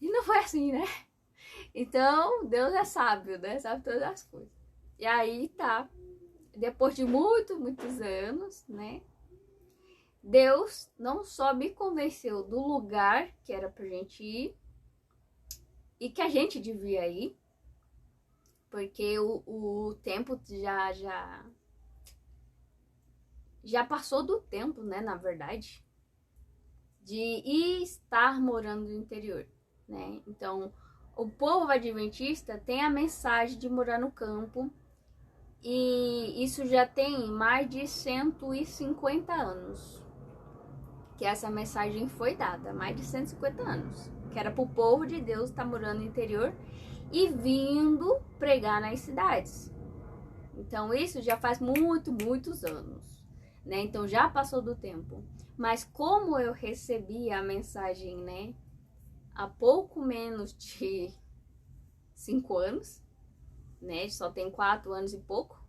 E não foi assim, né? Então, Deus é sábio, né? Sabe todas as coisas. E aí, tá. Depois de muitos anos, né? Deus não só me convenceu do lugar que era pra gente ir e que a gente devia ir, porque o tempo já passou do tempo, né, na verdade, de estar morando no interior, né? Então, o povo adventista tem a mensagem de morar no campo e isso já tem mais de 150 anos que essa mensagem foi dada, mais de 150 anos, que era para o povo de Deus estar morando no interior e vindo pregar nas cidades. Então isso já faz muitos anos, né? Então já passou do tempo. Mas como eu recebi a mensagem, né, há pouco menos de 5 anos, né? Só tem 4 anos e pouco.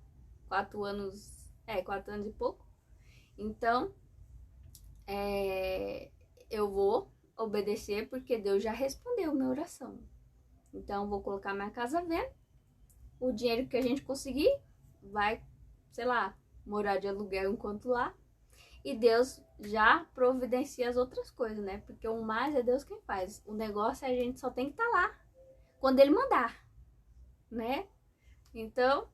4 anos, 4 anos e pouco. Então, eu vou obedecer porque Deus já respondeu minha oração. Então, vou colocar minha casa à venda. O dinheiro que a gente conseguir vai, sei lá, morar de aluguel enquanto lá. E Deus já providencia as outras coisas, né? Porque o mais é Deus quem faz. O negócio é a gente só tem que estar lá quando Ele mandar, né? Então,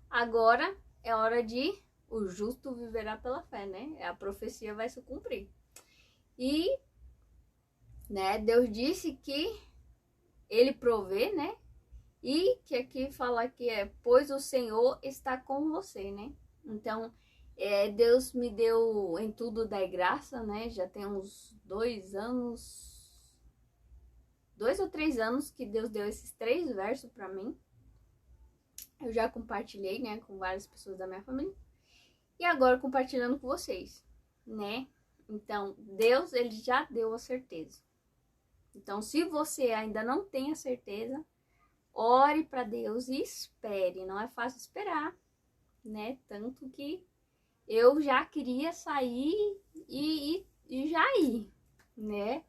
agora é hora de o justo viverá pela fé, né? A profecia vai se cumprir. E, né, Deus disse que Ele provê, né? E que aqui fala que pois o Senhor está com você, né? Então, Deus me deu em tudo dai graça, né? Já tem uns 2 ou 3 anos que Deus deu esses 3 versos para mim. Eu já compartilhei, né, com várias pessoas da minha família. E agora compartilhando com vocês, né? Então, Deus, Ele já deu a certeza. Então, se você ainda não tem a certeza, ore para Deus e espere. Não é fácil esperar, né? Tanto que eu já queria sair e já ir, né?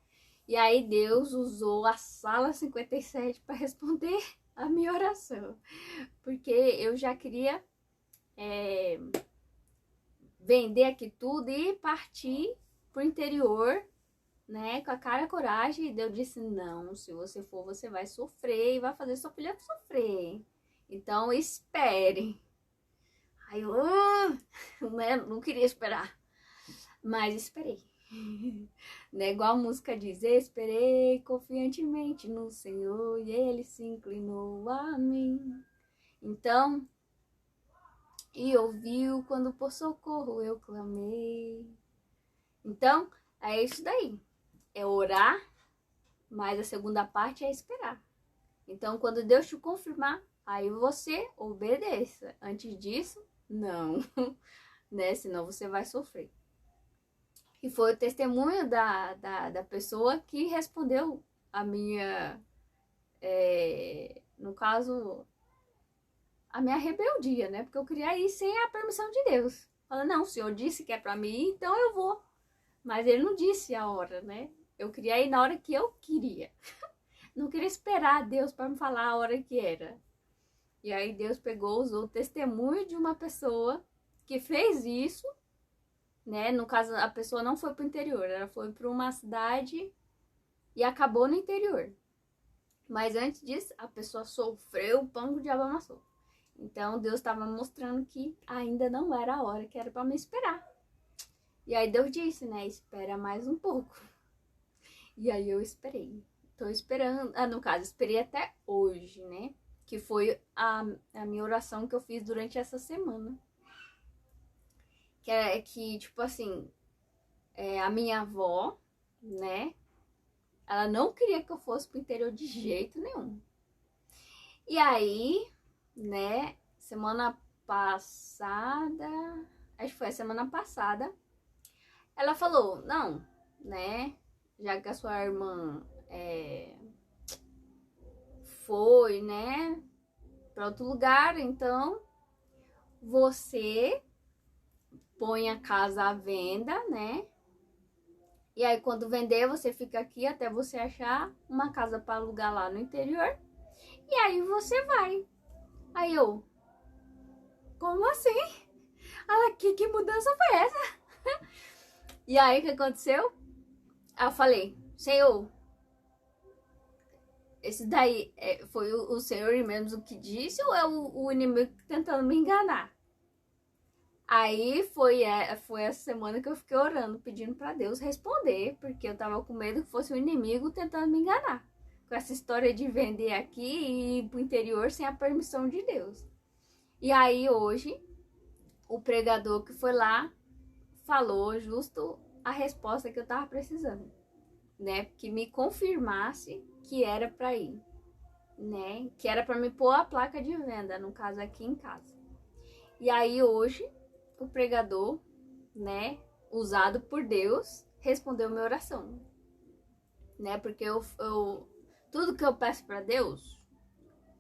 E aí Deus usou a sala 57 para responder a minha oração. Porque eu já queria vender aqui tudo e partir pro interior, né, com a cara e a coragem. E Deus disse, não, se você for, você vai sofrer e vai fazer sua filha sofrer. Então, espere. Aí eu né, não queria esperar, mas esperei. Né, igual a música diz, esperei confiantemente no Senhor e Ele se inclinou a mim. Então, e ouviu quando por socorro eu clamei. Então, é isso daí. É orar, mas a segunda parte é esperar. Então, quando Deus te confirmar, aí você obedeça. Antes disso, não. Né? Senão você vai sofrer. E foi o testemunho da pessoa que respondeu a minha, no caso, a minha rebeldia, né? Porque eu queria ir sem a permissão de Deus. Falando, não, o Senhor disse que é pra mim ir, então eu vou. Mas Ele não disse a hora, né? Eu queria ir na hora que eu queria. Não queria esperar Deus para me falar a hora que era. E aí Deus pegou, usou o testemunho de uma pessoa que fez isso, né? No caso, a pessoa não foi para o interior, ela foi para uma cidade e acabou no interior. Mas antes disso, a pessoa sofreu o pão que o diabo amassou. Então Deus estava mostrando que ainda não era a hora, que era para me esperar. E aí Deus disse, né? Espera mais um pouco. E aí eu esperei. Tô esperando. No caso, esperei até hoje, né? Que foi a minha oração que eu fiz durante essa semana. Que tipo assim, a minha avó, né? Ela não queria que eu fosse pro interior de jeito nenhum. E aí, né? Semana passada, acho que foi a semana passada, ela falou, não, né? Já que a sua irmã foi, né, para outro lugar, então você põe a casa à venda, né? E aí quando vender, você fica aqui até você achar uma casa para alugar lá no interior. E aí você vai. Aí eu, como assim? Ela, que mudança foi essa? E aí o que aconteceu? Aí eu falei, Senhor, esse daí foi o Senhor mesmo que disse ou é o inimigo tentando me enganar? Aí foi essa semana que eu fiquei orando, pedindo para Deus responder, porque eu tava com medo que fosse o inimigo tentando me enganar. Com essa história de vender aqui e ir pro interior sem a permissão de Deus. E aí hoje, o pregador que foi lá falou justo a resposta que eu tava precisando, né? Que me confirmasse que era para ir, né? Que era para me pôr a placa de venda, no caso aqui em casa. E aí hoje o pregador, né, usado por Deus, respondeu minha oração, né? Porque eu tudo que eu peço para Deus,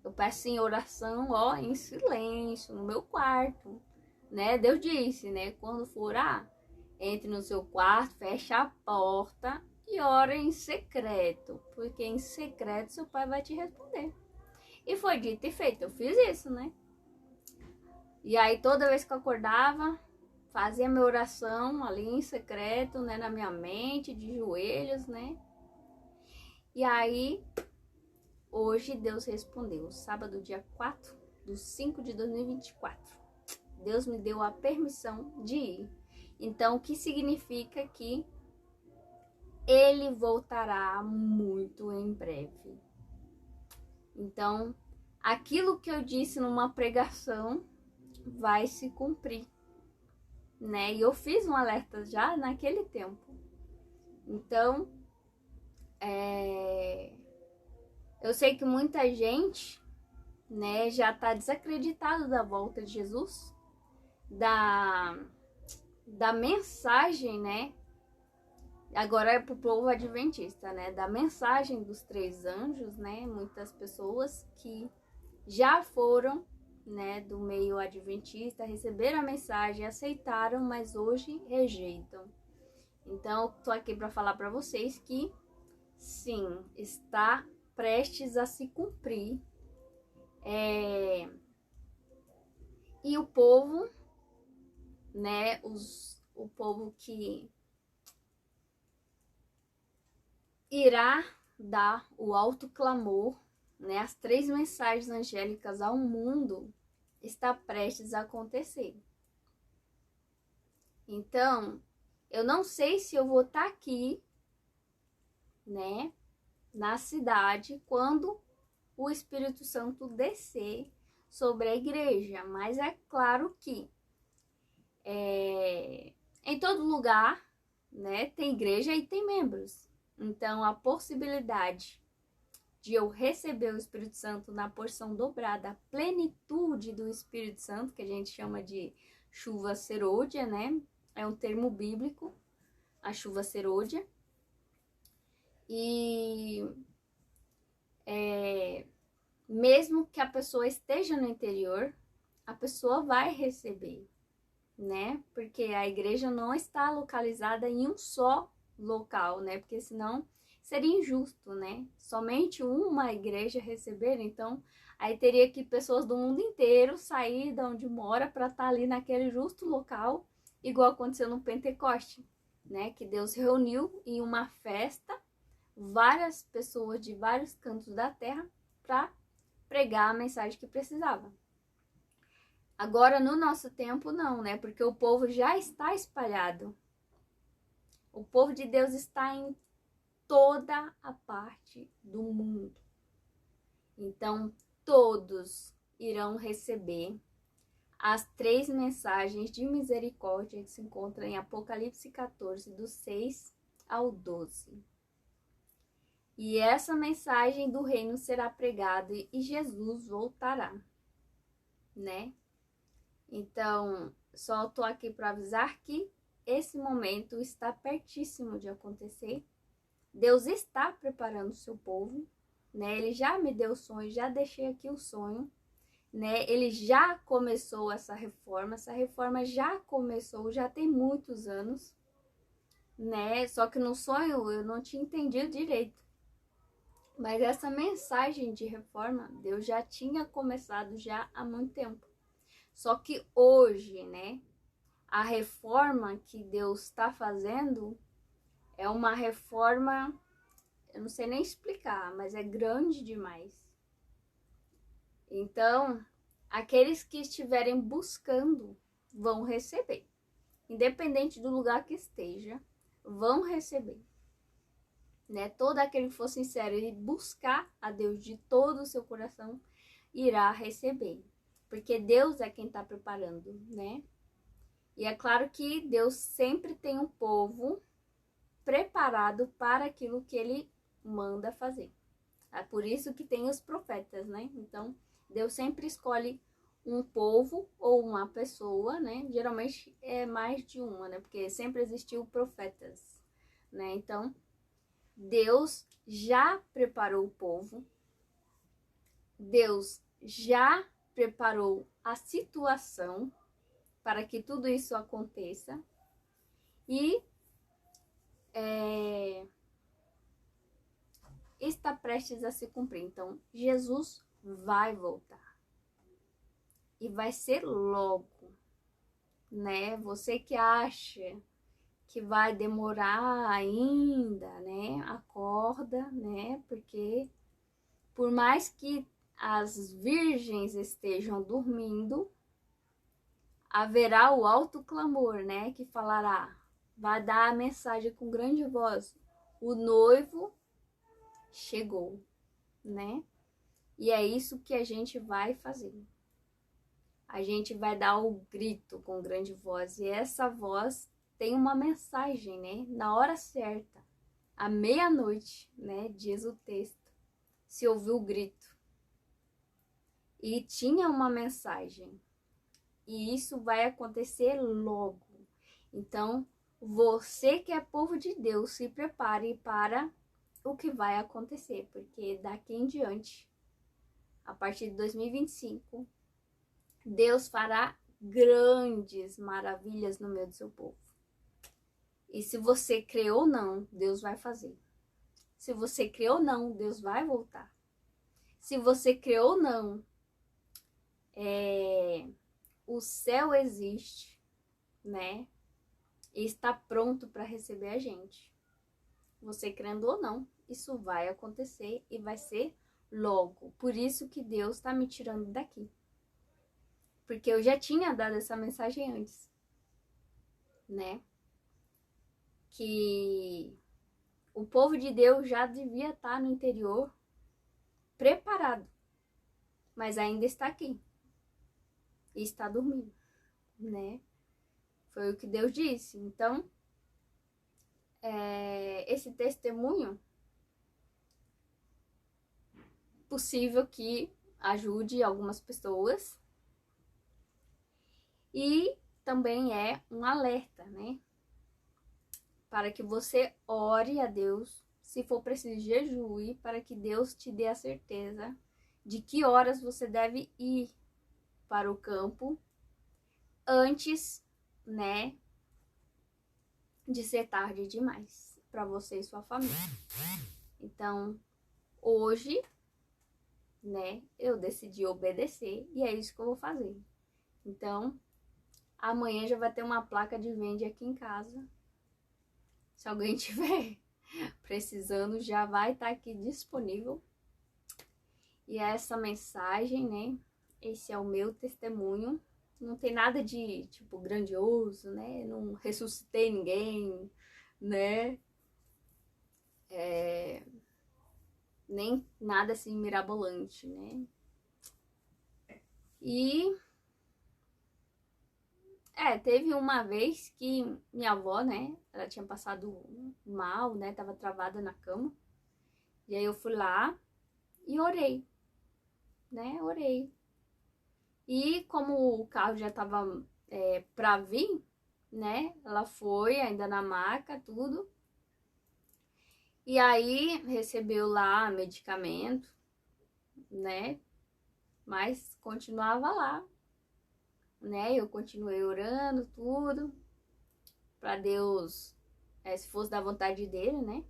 eu peço em oração, ó, em silêncio, no meu quarto, né? Deus disse, né, quando for orar, entre no seu quarto, feche a porta e ora em secreto, porque em secreto seu pai vai te responder. E foi dito e feito, eu fiz isso, né? E aí toda vez que eu acordava, fazia minha oração ali em secreto, né, na minha mente, de joelhos, né? E aí, hoje Deus respondeu, sábado, dia 4/5/2024. Deus me deu a permissão de ir. Então, o que significa que ele voltará muito em breve. Então, aquilo que eu disse numa pregação vai se cumprir, né? E eu fiz um alerta já naquele tempo. Então, eu sei que muita gente, né, já está desacreditado da volta de Jesus, da mensagem, né? Agora é pro povo adventista, né? Da mensagem dos 3 anjos, né? Muitas pessoas que já foram, né, do meio adventista, receberam a mensagem, aceitaram, mas hoje rejeitam. Então, tô aqui para falar para vocês que sim, está prestes a se cumprir. E o povo, né, o povo que irá dar o alto clamor, né, as 3 mensagens angélicas ao mundo, está prestes a acontecer. Então, eu não sei se eu vou estar aqui, né, na cidade, quando o Espírito Santo descer sobre a igreja, mas é claro que em todo lugar, né, tem igreja e tem membros. Então, a possibilidade de eu receber o Espírito Santo na porção dobrada, a plenitude do Espírito Santo, que a gente chama de chuva serôdia, né? É um termo bíblico, a chuva serôdia. E mesmo que a pessoa esteja no interior, a pessoa vai receber, né? Porque a igreja não está localizada em um só local, né? Porque senão seria injusto, né? Somente uma igreja receber, então aí teria que pessoas do mundo inteiro sair de onde mora para estar ali naquele justo local, igual aconteceu no Pentecoste, né? Que Deus reuniu em uma festa várias pessoas de vários cantos da terra para pregar a mensagem que precisava. Agora, no nosso tempo, não, né? Porque o povo já está espalhado. O povo de Deus está em toda a parte do mundo. Então, todos irão receber as 3 mensagens de misericórdia que se encontram em Apocalipse 14, do 6 ao 12. E essa mensagem do reino será pregada e Jesus voltará, né? Então, só estou aqui para avisar que esse momento está pertíssimo de acontecer. Deus está preparando o seu povo, né? Ele já me deu o sonho, já deixei aqui o sonho, né? Ele já começou essa reforma já começou, já tem muitos anos, né? Só que no sonho eu não tinha entendido direito. Mas essa mensagem de reforma, Deus já tinha começado já há muito tempo. Só que hoje, né, a reforma que Deus está fazendo é uma reforma, eu não sei nem explicar, mas é grande demais. Então, aqueles que estiverem buscando vão receber. Independente do lugar que esteja, vão receber. Né? Todo aquele que for sincero e buscar a Deus de todo o seu coração, irá receber. Porque Deus é quem está preparando, né? E é claro que Deus sempre tem um povo preparado para aquilo que ele manda fazer. É por isso que tem os profetas, né? Então, Deus sempre escolhe um povo ou uma pessoa, né? Geralmente é mais de uma, né? Porque sempre existiu profetas, né? Então, Deus já preparou o povo, Deus já preparou a situação para que tudo isso aconteça e prestes a se cumprir. Então, Jesus vai voltar. E vai ser logo, né? Você que acha que vai demorar ainda, né? Acorda, né? Porque por mais que as virgens estejam dormindo, haverá o alto clamor, né? Que falará, vai dar a mensagem com grande voz: o noivo chegou, né? E é isso que a gente vai fazer. A gente vai dar o grito com grande voz. E essa voz tem uma mensagem, né? Na hora certa, à meia-noite, né? Diz o texto. Se ouviu o grito. E tinha uma mensagem. E isso vai acontecer logo. Então, você que é povo de Deus, se prepare para o que vai acontecer. Porque daqui em diante, a partir de 2025, Deus fará grandes maravilhas no meio do seu povo. E se você crê ou não, Deus vai fazer. Se você crê ou não, Deus vai voltar. Se você crê ou não, o céu existe, né? E está pronto para receber a gente. Você crendo ou não, isso vai acontecer e vai ser logo. Por isso que Deus está me tirando daqui. Porque eu já tinha dado essa mensagem antes, né? Que o povo de Deus já devia estar no interior preparado, mas ainda está aqui e está dormindo, né? Foi o que Deus disse. Então, esse testemunho possível que ajude algumas pessoas e também é um alerta, né? Para que você ore a Deus, se for preciso jejue, para que Deus te dê a certeza de que horas você deve ir para o campo antes, né, de ser tarde demais para você e sua família. Então, hoje, né, eu decidi obedecer e é isso que eu vou fazer. Então, amanhã já vai ter uma placa de vende aqui em casa. Se alguém tiver precisando, já vai estar aqui disponível. E essa mensagem, né, esse é o meu testemunho. Não tem nada de, tipo, grandioso, né? Não ressuscitei ninguém, né? Nem nada assim mirabolante, né? E teve uma vez que minha avó, né? Ela tinha passado mal, né? Tava travada na cama. E aí eu fui lá e orei, né? Orei. E como o carro já tava pra vir, né? Ela foi ainda na maca, tudo. E aí recebeu lá medicamento, né? Mas continuava lá, né? Eu continuei orando, tudo, para Deus, se fosse da vontade dele, né?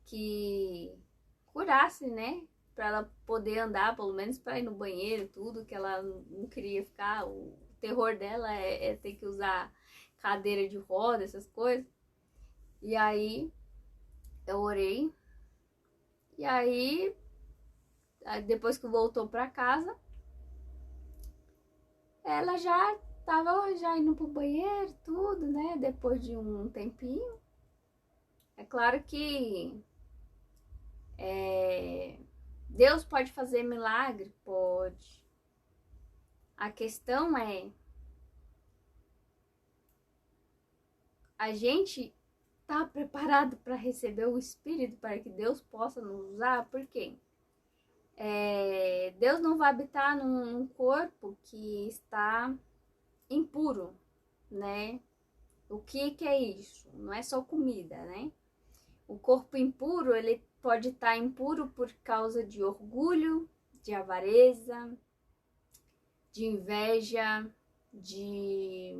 Que curasse, né? Para ela poder andar, pelo menos para ir no banheiro, tudo, que ela não queria ficar. O terror dela é ter que usar cadeira de roda, essas coisas. E aí eu orei. E aí, depois que voltou para casa, ela já tava já indo pro banheiro, tudo, né? Depois de um tempinho. É claro que Deus pode fazer milagre? Pode. A questão é, a gente tá preparado para receber o Espírito para que Deus possa nos usar? Por quê? Deus não vai habitar num corpo que está impuro, né? O que é isso? Não é só comida, né? O corpo impuro, ele pode estar impuro por causa de orgulho, de avareza, de inveja, de...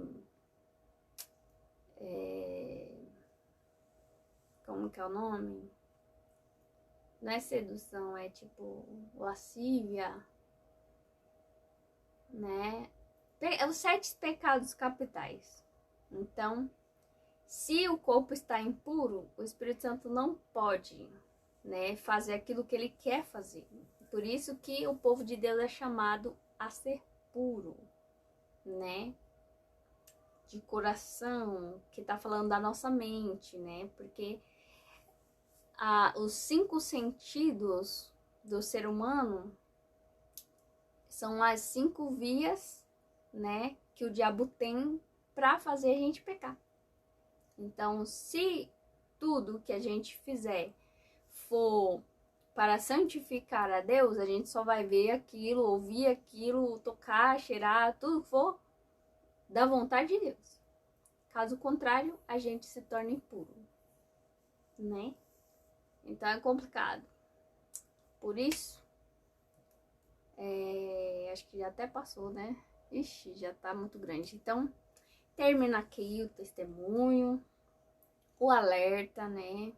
como que é o nome? Não é sedução, é tipo lascívia, né? Os 7 pecados capitais. Então, se o corpo está impuro, o Espírito Santo não pode, né, fazer aquilo que ele quer fazer. Por isso que o povo de Deus é chamado a ser puro, né? De coração, que tá falando da nossa mente, né? Porque os 5 sentidos do ser humano são as 5 vias, né, que o diabo tem para fazer a gente pecar. Então, se tudo que a gente fizer for para santificar a Deus, a gente só vai ver aquilo, ouvir aquilo, tocar, cheirar, tudo for da vontade de Deus. Caso contrário, a gente se torna impuro, né? Então é complicado. Por isso, acho que já até passou, né? Ixi, já tá muito grande. Então, termina aqui o testemunho, o alerta, né?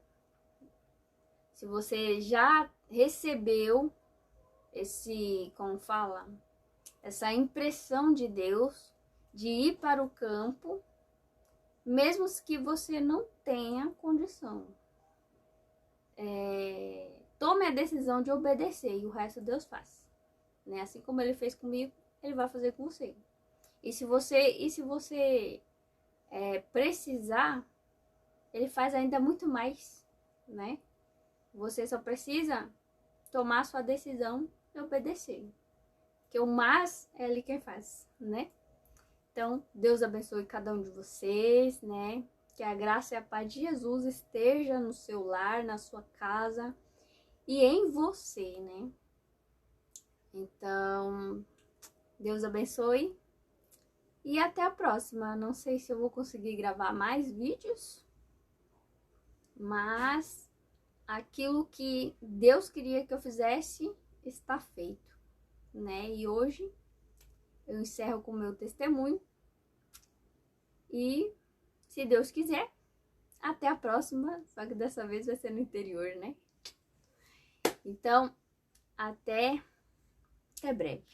Se você já recebeu como fala, essa impressão de Deus de ir para o campo, mesmo que você não tenha condição, tome a decisão de obedecer e o resto Deus faz, né? Assim como ele fez comigo, ele vai fazer com você. E se você precisar, ele faz ainda muito mais, né? Você só precisa tomar a sua decisão e obedecer. Porque o mais é ele quem faz, né? Então, Deus abençoe cada um de vocês, né? Que a graça e a paz de Jesus esteja no seu lar, na sua casa e em você, né? Então, Deus abençoe e até a próxima. Não sei se eu vou conseguir gravar mais vídeos, mas aquilo que Deus queria que eu fizesse está feito, né? E hoje eu encerro com o meu testemunho e, se Deus quiser, até a próxima, só que dessa vez vai ser no interior, né? Então, até breve.